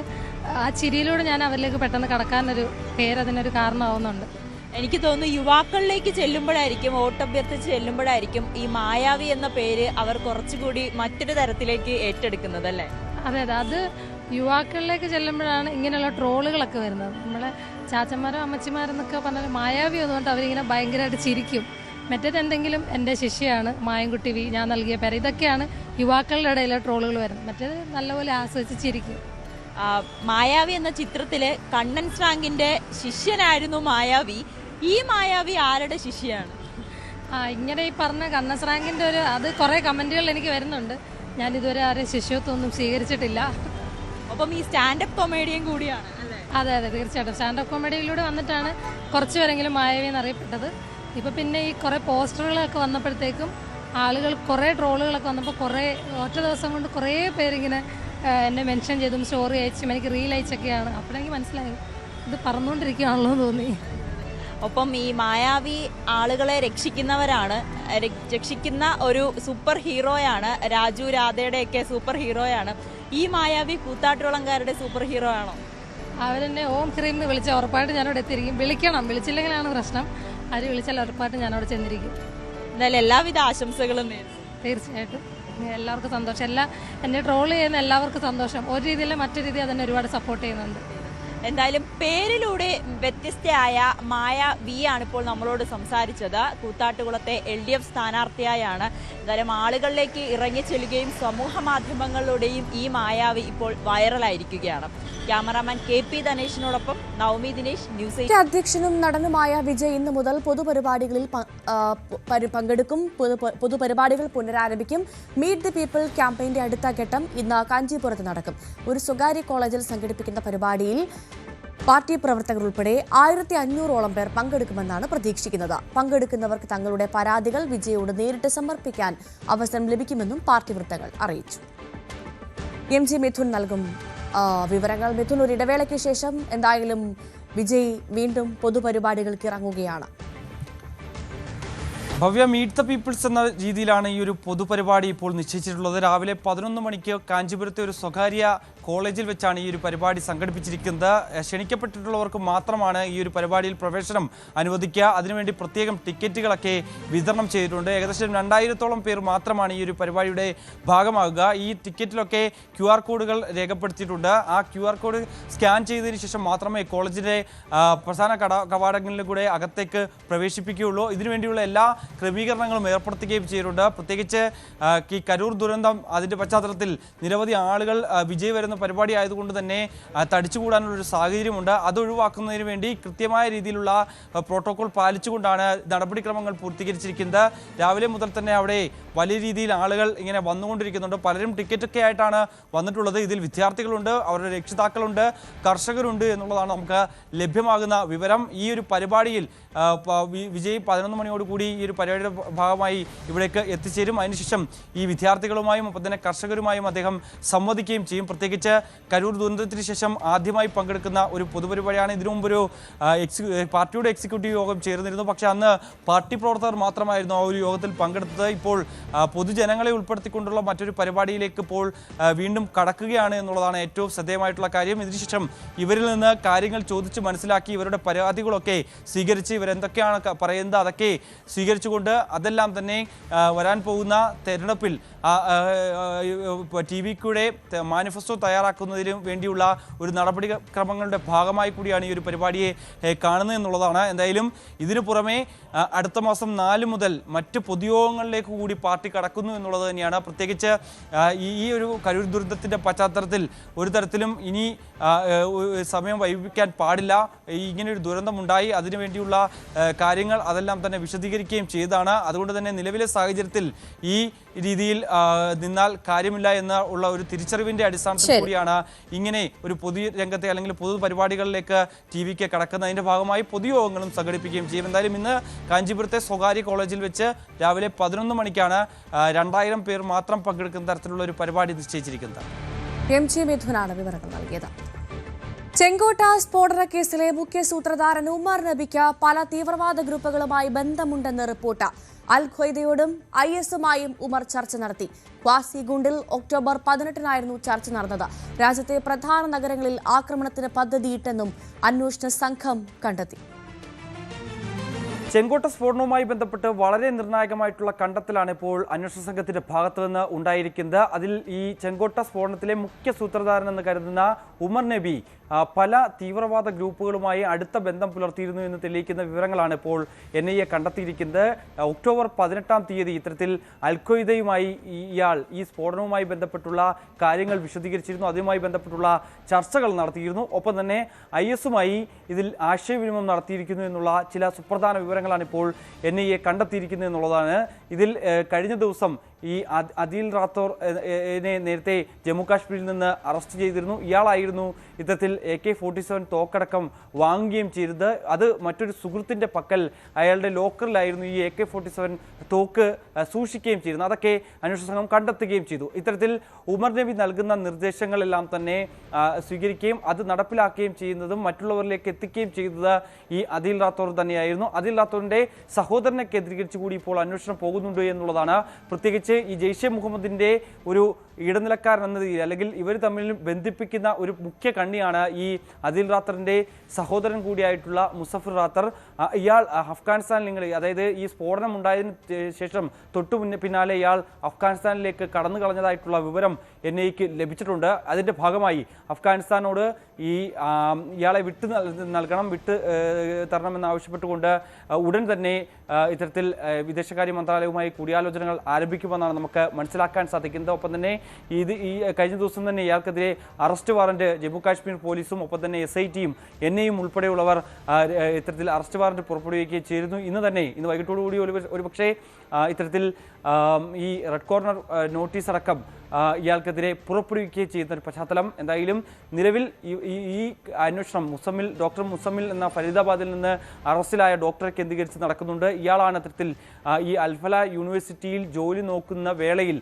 ആ ചിരിയിലൂടെ ഞാൻ അവരിലേക്ക് പെട്ടെന്ന് കടക്കാനൊരു അതിനൊരു കാരണമാവുന്നുണ്ട്. എനിക്ക് തോന്നുന്നു യുവാക്കളിലേക്ക് ചെല്ലുമ്പോഴായിരിക്കും, വോട്ടഭ്യർത്ഥിച്ച് ചെല്ലുമ്പോഴായിരിക്കും ഈ മായാവി എന്ന പേര് അവർ കുറച്ചുകൂടി മറ്റൊരു തരത്തിലേക്ക് ഏറ്റെടുക്കുന്നത്, അല്ലേ? അതെ അതെ, അത് യുവാക്കളിലേക്ക് ചെല്ലുമ്പോഴാണ് ഇങ്ങനെയുള്ള ട്രോളുകളൊക്കെ വരുന്നത്. നമ്മളെ ചാച്ചന്മാരും അമ്മച്ചിമാരെന്നൊക്കെ പറഞ്ഞാൽ മായാവി അതുകൊണ്ട് അവരിങ്ങനെ ഭയങ്കരമായിട്ട് ചിരിക്കും. മറ്റേത് എന്തെങ്കിലും എൻ്റെ ശിഷ്യയാണ്, മായൻകുട്ടി വി, ഞാൻ നൽകിയ പേര്, ഇതൊക്കെയാണ് യുവാക്കളുടെ ഇടയിലെ ട്രോളുകൾ വരുന്നത്. മറ്റേത് നല്ലപോലെ ആസ്വദിച്ച് ചിരിക്കും. മായാവി എന്ന ചിത്രത്തില് കണ്ണൻ സ്രാങ്കിന്റെ ശിഷ്യനായിരുന്നു മായാവി. ഈ മായാവി ആരുടെ ശിഷ്യയാണ്? ഇങ്ങനെ ഈ പറഞ്ഞ കണ്ണൻ സ്രാങ്കിന്റെ അത് കുറേ കമന്റുകൾ എനിക്ക് വരുന്നുണ്ട്. ഞാൻ ഇതുവരെ ആരെയും ശിഷ്യത്വമൊന്നും സ്വീകരിച്ചിട്ടില്ല. അപ്പം ഈ സ്റ്റാൻഡപ്പ് കൊമേഡിയൻ കൂടിയാണ്, അതെ അതെ, തീർച്ചയായിട്ടും. സ്റ്റാൻഡപ്പ് കോമഡിയിലൂടെ വന്നിട്ടാണ് കുറച്ച് പേരെങ്കിലും മായാവി എന്നറിയപ്പെട്ടത്. ഇപ്പം പിന്നെ ഈ കുറേ പോസ്റ്ററുകളൊക്കെ വന്നപ്പോഴത്തേക്കും ആളുകൾ കുറേ ട്രോളുകളൊക്കെ വന്നപ്പോൾ ഒറ്റ ദിവസം കൊണ്ട് കുറേ പേരിങ്ങനെ എന്നെ മെൻഷൻ ചെയ്തും സ്റ്റോറി അയച്ചും എനിക്ക് റീൽ അയച്ചൊക്കെയാണ്. അപ്പോഴെനിക്ക് മനസ്സിലായി ഇത് പറന്നുകൊണ്ടിരിക്കുകയാണല്ലോ എന്ന് തോന്നി. ഒപ്പം ഈ മായാവി ആളുകളെ രക്ഷിക്കുന്ന ഒരു സൂപ്പർ ഹീറോയാണ്. രാജു രാധയുടെയൊക്കെ സൂപ്പർ ഹീറോയാണ്. ഈ മായാവി കൂത്താട്ടുകുളംകാരുടെ സൂപ്പർ ഹീറോ ആണോ? അവരെന്നെ ഓം ഹ്രീം എന്ന് വിളിച്ചാൽ ഉറപ്പായിട്ട് ഞാനവിടെ എത്തിയിരിക്കും. വിളിച്ചില്ലെങ്കിലാണ് പ്രശ്നം. അവർ വിളിച്ചാൽ ഉറപ്പായിട്ട് ഞാനവിടെ ചെന്നിരിക്കും. എന്തായാലും എല്ലാവിധ ആശംസകളും നേരുന്നു. തീർച്ചയായിട്ടും എല്ലാവർക്കും സന്തോഷം. എന്നെ ട്രോൾ ചെയ്യുന്ന എല്ലാവർക്കും സന്തോഷം. ഒരു രീതിയിൽ മറ്റു രീതിയിൽ അതിനെ ഒരുപാട് സപ്പോർട്ട് ചെയ്യുന്നുണ്ട്. എന്തായാലും പേരിലൂടെ വ്യത്യസ്തയായ മായ വി ആണ് ഇപ്പോൾ നമ്മളോട് സംസാരിച്ചത്. കൂത്താട്ടുകുളത്തെ LDF സ്ഥാനാർത്ഥിയായാണ്. എന്തായാലും ആളുകളിലേക്ക് ഇറങ്ങി ചെല്ലുകയും സമൂഹ മാധ്യമങ്ങളിലൂടെയും ഈ മായാവി ഇപ്പോൾ വൈറലായിരിക്കുകയാണ്. ക്യാമറാമാൻ KP ധനേഷിനോടൊപ്പം നവമി ദിനേശ്, ന്യൂസ് 8. അധ്യക്ഷനും നടനുമായ വിജയ് ഇന്ന് മുതൽ പൊതുപരിപാടികളിൽ പങ്കെടുക്കും. പൊതുപരിപാടികൾ പുനരാരംഭിക്കും. മീറ്റ് ദി പീപ്പിൾ ക്യാമ്പയിന്റെ അടുത്ത ഘട്ടം ഇന്ന് കാഞ്ചീപുരത്ത് നടക്കും. ഒരു സ്വകാര്യ കോളേജിൽ സംഘടിപ്പിക്കുന്ന പരിപാടിയിൽ പാർട്ടി പ്രവർത്തകർ ഉൾപ്പെടെ 1500ഓളം പേർ പങ്കെടുക്കുമെന്നാണ് പ്രതീക്ഷിക്കുന്നത്. പങ്കെടുക്കുന്നവർക്ക് തങ്ങളുടെ പരാതികൾ വിജയോട് നേരിട്ട് സമർപ്പിക്കാൻ അവസരം ലഭിക്കുമെന്നും പാർട്ടി വൃത്തങ്ങൾ അറിയിച്ചു. MG മിഥുൻ നൽകും വിവരങ്ങൾ. മിഥുൻ, ഒരു ഇടവേളയ്ക്ക് ശേഷം എന്തായാലും വിജയ് വീണ്ടും പൊതുപരിപാടികൾക്ക് ഇറങ്ങുകയാണ്. ഭവ്യ, മീറ്റ് ദ പീപ്പിൾസ് എന്ന രീതിയിലാണ് ഈ ഒരു പൊതുപരിപാടി ഇപ്പോൾ നിശ്ചയിച്ചിട്ടുള്ളത്. രാവിലെ 11 മണിക്ക് കാഞ്ചീപുരത്തെ ഒരു സ്വകാര്യ കോളേജിൽ വെച്ചാണ് ഈ ഒരു പരിപാടി സംഘടിപ്പിച്ചിരിക്കുന്നത്. ക്ഷണിക്കപ്പെട്ടിട്ടുള്ളവർക്ക് മാത്രമാണ് ഈ ഒരു പരിപാടിയിൽ പ്രവേശനം അനുവദിക്കുക. അതിനുവേണ്ടി പ്രത്യേകം ടിക്കറ്റുകളൊക്കെ വിതരണം ചെയ്തിട്ടുണ്ട്. ഏകദേശം 2000ഓളം പേർ മാത്രമാണ് ഈ ഒരു പരിപാടിയുടെ ഭാഗമാകുക. ഈ ടിക്കറ്റിലൊക്കെ QR കോഡുകൾ രേഖപ്പെടുത്തിയിട്ടുണ്ട്. ആ QR കോഡ് സ്കാൻ ചെയ്തതിന് ശേഷം മാത്രമേ കോളേജിലെ പ്രധാന കവാടങ്ങളിലൂടെ അകത്തേക്ക് പ്രവേശിപ്പിക്കുകയുള്ളൂ. ഇതിനുവേണ്ടിയുള്ള എല്ലാ ക്രമീകരണങ്ങളും ഏർപ്പെടുത്തുകയും ചെയ്തിട്ടുണ്ട്. പ്രത്യേകിച്ച് ഈ കരൂർ ദുരന്തം, അതിൻ്റെ പശ്ചാത്തലത്തിൽ നിരവധി ആളുകൾ വിജയ് വരുന്ന പരിപാടി ആയതുകൊണ്ട് തന്നെ തടിച്ചുകൂടാനുള്ളൊരു സാഹചര്യമുണ്ട്. അത് ഒഴിവാക്കുന്നതിന് വേണ്ടി കൃത്യമായ രീതിയിലുള്ള പ്രോട്ടോകോൾ പാലിച്ചുകൊണ്ടാണ് നടപടിക്രമങ്ങൾ പൂർത്തീകരിച്ചിരിക്കുന്നത്. രാവിലെ മുതൽ തന്നെ അവിടെ വലിയ രീതിയിൽ ആളുകൾ ഇങ്ങനെ വന്നുകൊണ്ടിരിക്കുന്നുണ്ട്. പലരും ടിക്കറ്റൊക്കെ ആയിട്ടാണ് വന്നിട്ടുള്ളത്. ഇതിൽ വിദ്യാർത്ഥികളുണ്ട്, അവരുടെ രക്ഷിതാക്കളുണ്ട്, കർഷകരുണ്ട് എന്നുള്ളതാണ് നമുക്ക് ലഭ്യമാകുന്ന വിവരം. ഈ ഒരു പരിപാടിയിൽ വിജയ് 11 മണിയോടുകൂടി ഈ ഒരു പരിപാടിയുടെ ഭാഗമായി ഇവിടേക്ക് എത്തിച്ചേരും. അതിനുശേഷം ഈ വിദ്യാർത്ഥികളുമായും ഒപ്പം തന്നെ കർഷകരുമായും അദ്ദേഹം സംവദിക്കുകയും ചെയ്യും. പ്രത്യേകിച്ച് പ്രത്യേകിച്ച് കരൂർ ദുരന്തത്തിന് ശേഷം ആദ്യമായി പങ്കെടുക്കുന്ന ഒരു പൊതുപരിപാടിയാണ്. ഇതിനു മുമ്പൊരു പാർട്ടിയുടെ എക്സിക്യൂട്ടീവ് യോഗം ചേർന്നിരുന്നു. പക്ഷേ അന്ന് പാർട്ടി പ്രവർത്തകർ മാത്രമായിരുന്നു ആ ഒരു യോഗത്തിൽ പങ്കെടുത്തത്. ഇപ്പോൾ പൊതുജനങ്ങളെ ഉൾപ്പെടുത്തിക്കൊണ്ടുള്ള മറ്റൊരു പരിപാടിയിലേക്ക് ഇപ്പോൾ വീണ്ടും കടക്കുകയാണ് എന്നുള്ളതാണ് ഏറ്റവും ശ്രദ്ധേയമായിട്ടുള്ള കാര്യം. ഇതിനുശേഷം ഇവരിൽ നിന്ന് കാര്യങ്ങൾ ചോദിച്ച് മനസ്സിലാക്കി ഇവരുടെ പരാതികളൊക്കെ സ്വീകരിച്ച് ഇവരെന്തൊക്കെയാണ് പറയുന്നത് അതൊക്കെ സ്വീകരിച്ചുകൊണ്ട് അതെല്ലാം തന്നെ വരാൻ പോകുന്ന തെരഞ്ഞെടുപ്പിൽ TVKയുടെ മാനിഫെസ്റ്റോ തയ്യാറാക്കുന്നതിന് വേണ്ടിയുള്ള ഒരു നടപടിക്രമങ്ങളുടെ ഭാഗമായി കൂടിയാണ് ഈ ഒരു പരിപാടിയെ കാണുന്നത് എന്നുള്ളതാണ്. എന്തായാലും ഇതിനു പുറമെ അടുത്ത മാസം 4 മുതൽ മറ്റ് പൊതുയോഗങ്ങളിലേക്ക് കൂടി പാർട്ടി കടക്കുന്നു എന്നുള്ളത് തന്നെയാണ്. പ്രത്യേകിച്ച് ഈ ഒരു കരൂർ ദുരന്തത്തിൻ്റെ പശ്ചാത്തലത്തിൽ ഒരു തരത്തിലും ഇനി സമയം വൈകിപ്പിക്കാൻ പാടില്ല. ഇങ്ങനെയൊരു ദുരന്തമുണ്ടായി അതിനുവേണ്ടിയുള്ള കാര്യങ്ങൾ അതെല്ലാം തന്നെ വിശദീകരിക്കുകയും ചെയ്തതാണ്. അതുകൊണ്ട് തന്നെ നിലവിലെ സാഹചര്യത്തിൽ ഈ രീതിയിൽ നിന്നാൽ കാര്യമില്ല എന്നുള്ള ഒരു തിരിച്ചറിവിൻ്റെ അടിസ്ഥാനത്തിൽ കൂടിയാണ് ഇങ്ങനെ ഒരു പൊതുരംഗത്തെ അല്ലെങ്കിൽ പൊതു പരിപാടികളിലേക്ക് TVK കടക്കുന്നതിൻ്റെ ഭാഗമായി പൊതുയോഗങ്ങളും സംഘടിപ്പിക്കുകയും ചെയ്യും. എന്തായാലും ഇന്ന് കാഞ്ചീപുരത്തെ സ്വകാര്യ കോളേജിൽ വെച്ച് രാവിലെ 11 മണിക്കാണ് 2000 പേർ മാത്രം പങ്കെടുക്കുന്ന തരത്തിലുള്ള ഒരു പരിപാടി നിശ്ചയിച്ചിരിക്കുന്നത്. MG മിഥുനാണ് വിവരങ്ങൾ നൽകിയത്. ചെങ്കോട്ട സ്ഫോടന കേസിലെ മുഖ്യ സൂത്രധാരൻ ഉമർ നബിക്ക് പല തീവ്രവാദ ഗ്രൂപ്പുകളുമായി ബന്ധമുണ്ടെന്ന് റിപ്പോർട്ട്. അൽ ഖ്വയ്ദയോടും IS-ഉമായും ഉമർ ചർച്ച നടത്തി. ക്വാസിഗുണ്ടിൽ ഒക്ടോബർ 18-നായിരുന്നു ചർച്ച നടന്നത്. രാജ്യത്തെ പ്രധാന നഗരങ്ങളിൽ ആക്രമണത്തിന് പദ്ധതിയിട്ടെന്നും അന്വേഷണ സംഘം കണ്ടെത്തി. ചെങ്കോട്ട സ്ഫോടനവുമായി ബന്ധപ്പെട്ട് വളരെ നിർണായകമായിട്ടുള്ള കണ്ടെത്തലാണ് ഇപ്പോൾ അന്വേഷണ സംഘത്തിന്റെ ഭാഗത്തു നിന്ന് ഉണ്ടായിരിക്കുന്നത്. അതിൽ ഈ ചെങ്കോട്ട സ്ഫോടനത്തിലെ മുഖ്യ സൂത്രധാരൻ എന്ന് കരുതുന്ന ഉമർ നബി പല തീവ്രവാദ ഗ്രൂപ്പുകളുമായി അടുത്ത ബന്ധം പുലർത്തിയിരുന്നു എന്ന് തെളിയിക്കുന്ന വിവരങ്ങളാണ് ഇപ്പോൾ NIA കണ്ടെത്തിയിരിക്കുന്നത്. ഒക്ടോബർ 18-ാം തീയതി ഇത്തരത്തിൽ അൽ ഖ്വയ്ദയുമായി ഇയാൾ ഈ സ്ഫോടനവുമായി ബന്ധപ്പെട്ടുള്ള കാര്യങ്ങൾ വിശദീകരിച്ചിരുന്നു. അതുമായി ബന്ധപ്പെട്ടുള്ള ചർച്ചകൾ നടത്തിയിരുന്നു. ഒപ്പം തന്നെ IS-ഉമായി ഇതിൽ ആശയവിനിമയം നടത്തിയിരിക്കുന്നു എന്നുള്ള ചില സുപ്രധാന വിവരങ്ങളാണ് ഇപ്പോൾ NIA കണ്ടെത്തിയിരിക്കുന്നത് എന്നുള്ളതാണ്. ഇതിൽ കഴിഞ്ഞ ദിവസം ഈ അദീൽ റാത്തോർ നേരത്തെ ജമ്മു കാശ്മീരിൽ നിന്ന് അറസ്റ്റ് ചെയ്തിരുന്നു. ഇയാളായിരുന്നു ഇത്തരത്തിൽ AK-47 തോക്കടക്കം വാങ്ങുകയും ചെയ്തത്. അത് മറ്റൊരു സുഹൃത്തിൻ്റെ പക്കൽ അയാളുടെ ലോക്കറിലായിരുന്നു ഈ AK-47 തോക്ക് സൂക്ഷിക്കുകയും ചെയ്തിരുന്നു. അതൊക്കെ അന്വേഷണ സംഘം കണ്ടെത്തുകയും ചെയ്തു. ഇത്തരത്തിൽ ഉമർ നബി നൽകുന്ന നിർദ്ദേശങ്ങളെല്ലാം തന്നെ സ്വീകരിക്കുകയും അത് നടപ്പിലാക്കുകയും ചെയ്യുന്നതും മറ്റുള്ളവരിലേക്ക് എത്തിക്കുകയും ചെയ്തത് ഈ അദീൽ റാത്തോർ തന്നെയായിരുന്നു. അദീൽ റാത്തോറിൻ്റെ സഹോദരനെ കേന്ദ്രീകരിച്ച് കൂടി ഇപ്പോൾ അന്വേഷണം പോകുന്നുണ്ട് എന്നുള്ളതാണ്. പ്രത്യേകിച്ച് ഈ ജെയ്ഷെ മുഹമ്മദിൻ്റെ ഒരു ഇടനിലക്കാരൻ എന്ന രീതിയിൽ അല്ലെങ്കിൽ ഇവർ തമ്മിൽ ബന്ധിപ്പിക്കുന്ന ഒരു മുഖ്യ കണ്ണിയാണ് ഈ അദീൽ റാത്തറിൻ്റെ സഹോദരൻ കൂടിയായിട്ടുള്ള മുസഫർ റാത്തർ. ഇയാൾ അഫ്ഗാനിസ്ഥാനിൽ അതായത് ഈ സ്ഫോടനം ഉണ്ടായതിനു ശേഷം പിന്നാലെ ഇയാൾ അഫ്ഗാനിസ്ഥാനിലേക്ക് കടന്നു കളഞ്ഞതായിട്ടുള്ള വിവരം NIAക്ക് ലഭിച്ചിട്ടുണ്ട്. അതിൻ്റെ ഭാഗമായി അഫ്ഗാനിസ്ഥാനോട് ഇയാളെ നൽകണം തരണമെന്ന് ആവശ്യപ്പെട്ടുകൊണ്ട് ഉടൻ തന്നെ ഇത്തരത്തിൽ വിദേശകാര്യ മന്ത്രാലയവുമായി കൂടിയാലോചനകൾ ആരംഭിക്കുമെന്നാണ് നമുക്ക് മനസ്സിലാക്കാൻ സാധിക്കുന്നത്. ഒപ്പം തന്നെ ഈ കഴിഞ്ഞ ദിവസം തന്നെ ഇയാൾക്കെതിരെ അറസ്റ്റ് വാറന്റ് ജമ്മു കാശ്മീർ പോലീസും ഒപ്പം തന്നെ SITയും NIAയും ഉൾപ്പെടെയുള്ളവർ ഇത്തരത്തിൽ അറസ്റ്റ് വാറന്റ് പുറപ്പെടുവിക്കുകയും ചെയ്തിരുന്നു. ഇന്ന് വൈകിട്ടോടുകൂടി ഒരുപക്ഷേ ഇത്തരത്തിൽ ഈ റെഡ് കോർണർ നോട്ടീസ് അടക്കം ഇയാൾക്കെതിരെ പുറപ്പെടുവിക്കുകയും ചെയ്യുന്ന ഒരു പശ്ചാത്തലം. എന്തായാലും നിലവിൽ ഈ അന്വേഷണം ഡോക്ടർ മുസമ്മിൽ എന്ന ഫരീദാബാദിൽ നിന്ന് അറസ്റ്റിലായ ഡോക്ടറെ കേന്ദ്രീകരിച്ച് നടക്കുന്നുണ്ട്. ഇയാളാണ് ഇത്തരത്തിൽ ഈ അൽഫല യൂണിവേഴ്സിറ്റിയിൽ ജോലി നോക്കുന്ന വേളയിൽ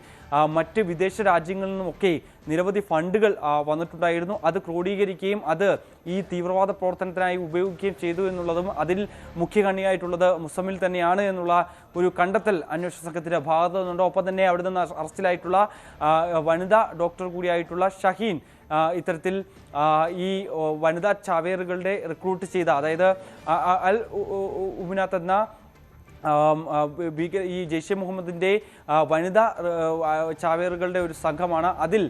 മറ്റ് വിദേശ രാജ്യങ്ങളിൽ നിന്നുമൊക്കെ നിരവധി ഫണ്ടുകൾ വന്നിട്ടുണ്ടായിരുന്നു. അത് ക്രോഡീകരിക്കുകയും അത് ഈ തീവ്രവാദ പ്രവർത്തനത്തിനായി ഉപയോഗിക്കുകയും ചെയ്തു എന്നുള്ളതും അതിൽ മുഖ്യ കണ്ണിയായിട്ടുള്ളത് മുസമ്മിൽ തന്നെയാണ് എന്നുള്ള ഒരു കണ്ടെത്തൽ അന്വേഷണ സംഘത്തിൻ്റെ ഭാഗത്തു നിന്നുണ്ട്. ഒപ്പം തന്നെ അവിടെ നിന്ന് അറസ്റ്റിലായിട്ടുള്ള വനിതാ ഡോക്ടർ കൂടിയായിട്ടുള്ള ഷഹീൻ ഇത്തരത്തിൽ ഈ വനിതാ ചാവേറുകളുടെ റിക്രൂട്ട് ചെയ്ത അതായത് അൽ ഉമിനാത്ത് എന്ന ഈ ജെയ്ഷെ മുഹമ്മദിൻ്റെ വനിതാ ചാവേറുകളുടെ ഒരു സംഘമാണ്. അതിൽ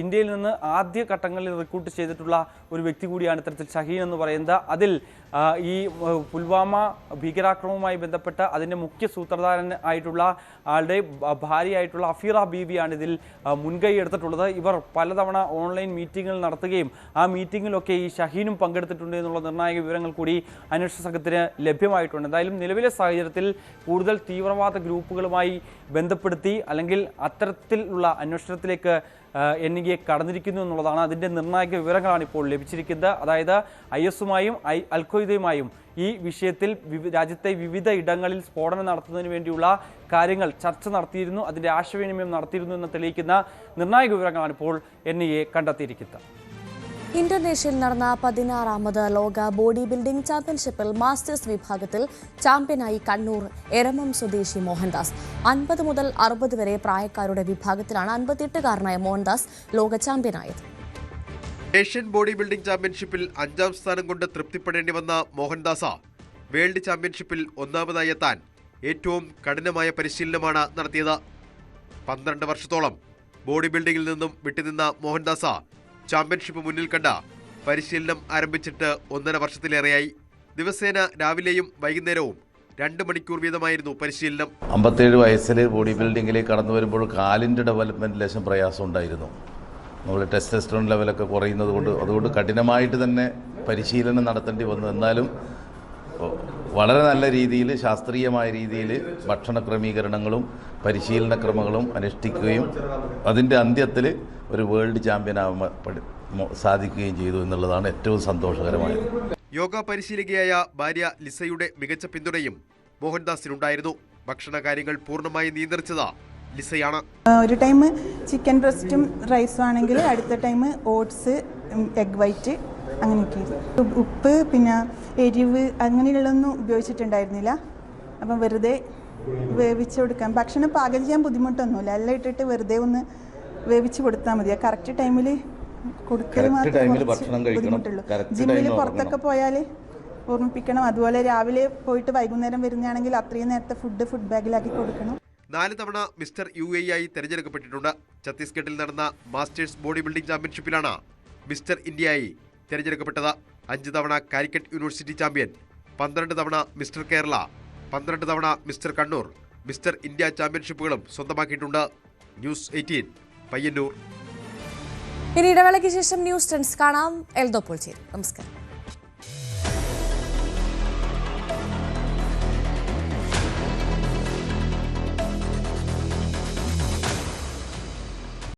ഇന്ത്യയിൽ നിന്ന് ആദ്യ ഘട്ടങ്ങളിൽ റിക്രൂട്ട് ചെയ്തിട്ടുള്ള ഒരു വ്യക്തി കൂടിയാണ് ഇത്തരത്തിൽ ഷഹീൻ എന്ന് പറയുന്നത്. അതിൽ ഈ പുൽവാമ ഭീകരാക്രമണവുമായി ബന്ധപ്പെട്ട് അതിൻ്റെ മുഖ്യ സൂത്രധാരൻ ആയിട്ടുള്ള ആളുടെ ഭാര്യയായിട്ടുള്ള അഫീറ ബീവിയാണ് ഇതിൽ മുൻകൈ എടുത്തിട്ടുള്ളത്. ഇവർ പലതവണ ഓൺലൈൻ മീറ്റിങ്ങുകൾ നടത്തുകയും ആ മീറ്റിങ്ങിലൊക്കെ ഈ ഷഹീനും പങ്കെടുത്തിട്ടുണ്ട് എന്നുള്ള നിർണായക വിവരങ്ങൾ കൂടി അന്വേഷണ സംഘത്തിന് ലഭ്യമായിട്ടുണ്ട്. എന്തായാലും നിലവിലെ സാഹചര്യത്തിൽ കൂടുതൽ തീവ്രവാദ ഗ്രൂപ്പുകളുമായി ബന്ധപ്പെടുത്തി അല്ലെങ്കിൽ അത്തരത്തിലുള്ള അന്വേഷണത്തിലേക്ക് NIA കടന്നിരിക്കുന്നു എന്നുള്ളതാണ്. അതിൻ്റെ നിർണായക വിവരങ്ങളാണ് ഇപ്പോൾ ലഭിച്ചിരിക്കുന്നത്. അതായത് IS-ഉമായും അൽ-ഖ്വയ്ദയുമായും ഈ വിഷയത്തിൽ രാജ്യത്തെ വിവിധ ഇടങ്ങളിൽ സ്ഫോടനം നടത്തുന്നതിന് വേണ്ടിയുള്ള കാര്യങ്ങൾ ചർച്ച നടത്തിയിരുന്നു, അതിൻ്റെ ആശയവിനിമയം നടത്തിയിരുന്നു എന്ന് തെളിയിക്കുന്ന നിർണായക വിവരങ്ങളാണ് ഇപ്പോൾ NIA കണ്ടെത്തിയിരിക്കുന്നത്. ഇന്തോനേഷ്യയിൽ നടന്ന 16ാമത് ലോക ബോഡി ബിൽഡിംഗ് ചാമ്പ്യൻഷിപ്പിൽ മാസ്റ്റേഴ്സ് വിഭാഗത്തിൽ ചാമ്പ്യനായി കണ്ണൂർ എരമം സ്വദേശി മോഹൻദാസ്. 50 മുതൽ 60 വരെ പ്രായക്കാരുടെ വിഭാഗത്തിലാണ് 58-കാരനായ മോഹൻദാസ് ലോക ചാമ്പ്യനായത്. ഏഷ്യൻ ബോഡി ബിൽഡിംഗ് ചാമ്പ്യൻഷിപ്പിൽ 5ാം സ്ഥാനം കൊണ്ട് തൃപ്തിപ്പെടേണ്ടി വന്ന മോഹൻദാസ വേൾഡ് ചാമ്പ്യൻഷിപ്പിൽ 1ാമതായി എത്താൻ ഏറ്റവും കഠിനമായ പരിശീലനമാണ് നടത്തിയത്. 12 വർഷത്തോളം ബോഡി ബിൽഡിംഗിൽ നിന്നും വിട്ടുനിന്ന മോഹൻദാസ ചാമ്പ്യൻഷിപ്പ് മുന്നിൽ കണ്ട പരിശീലനം ആരംഭിച്ചിട്ട് 1.5 വർഷത്തിലേറെയായി. ദിവസേന രാവിലെയും വൈകുന്നേരവും 2 മണിക്കൂർ വീതമായിരുന്നു പരിശീലനം. 57 വയസ്സിൽ ബോഡി ബിൽഡിങ്ങിലേക്ക് കടന്നു വരുമ്പോൾ കാലിൻ്റെ ഡെവലപ്മെൻറ്റ് ലേശം പ്രയാസം ഉണ്ടായിരുന്നു. നമ്മൾ ടെസ്റ്റോസ്റ്ററോൺ ലെവലൊക്കെ കുറയുന്നത് കൊണ്ട് അതുകൊണ്ട് കഠിനമായിട്ട് തന്നെ പരിശീലനം നടത്തേണ്ടി വന്നു. എന്നാലും വളരെ നല്ല രീതിയിൽ ശാസ്ത്രീയമായ രീതിയിൽ ഭക്ഷണ ക്രമീകരണങ്ങളും പരിശീലന ക്രമങ്ങളും അനുഷ്ഠിക്കുകയും അതിൻ്റെ അന്ത്യത്തിൽ ഒരു വേൾഡ് ചാമ്പ്യനാവാൻ സാധിക്കുകയും ചെയ്തു എന്നുള്ളതാണ് ഏറ്റവും സന്തോഷകരമായത്. യോഗ പരിശീലകയായ ഭാര്യ ലിസയുടെ മികച്ച പിന്തുണയും മോഹൻദാസിനുണ്ടായിരുന്നു. ഭക്ഷണ കാര്യങ്ങൾ പൂർണ്ണമായി നിയന്ത്രിച്ചത് ലിസയാണ്. ഒരു ടൈം ചിക്കൻ ബ്രസ്റ്റും റൈസും ആണെങ്കിൽ അടുത്ത ടൈം ഓട്സ്, എഗ് വൈറ്റ് അങ്ങനെയൊക്കെ. ഉപ്പ് പിന്നെ എരിവ് അങ്ങനെയുള്ളതൊന്നും ഉപയോഗിച്ചിട്ടുണ്ടായിരുന്നില്ല. അപ്പം വെറുതെ വേവിച്ച് കൊടുക്കാം. ഭക്ഷണം പാകം ചെയ്യാൻ ബുദ്ധിമുട്ടൊന്നുമില്ല. എല്ലാം ഇട്ടിട്ട് വെറുതെ ഒന്ന് വേവിച്ച് കൊടുത്താൽ മതി. കറക്റ്റ് ടൈമിൽ കൊടുക്കൽ മാത്രമേ ബുദ്ധിമുട്ടുള്ളൂ. ജിമ്മിൽ പുറത്തൊക്കെ പോയാൽ ഓർമ്മിപ്പിക്കണം. അതുപോലെ രാവിലെ പോയിട്ട് വൈകുന്നേരം വരുന്നതാണെങ്കിൽ അത്രയും നേരത്തെ ഫുഡ് ബാഗിലാക്കി കൊടുക്കണം. 4 തവണ മിസ്റ്റർ UAE ആയി തെരഞ്ഞെടുക്കപ്പെട്ടിട്ടുണ്ട്. ഛത്തീസ്ഗഡിൽ നടന്ന മാസ്റ്റേഴ്സ് ബോഡി ബിൽഡിംഗ് ചാമ്പ്യൻഷിപ്പിലാണ് മിസ്റ്റർ ഇന്ത്യയായി തെരഞ്ഞെടുക്കപ്പെട്ടത്. 5 തവണ കാലിക്കറ്റ് യൂണിവേഴ്സിറ്റി ചാമ്പ്യൻ, 12 തവണ മിസ്റ്റർ കേരള, 12 തവണ മിസ്റ്റർ കണ്ണൂർ, മിസ്റ്റർ ഇന്ത്യ ചാമ്പ്യൻഷിപ്പുകളും സ്വന്തമാക്കിയിട്ടുണ്ട്. ന്യൂസ് 18 പയ്യന്നൂർ. ഇനി ഇടവേളയ്ക്ക് ശേഷം ന്യൂസ് ട്രെൻഡ്സ് കാണാം. എൽദോ പോൾ ചേരും. നമസ്കാരം.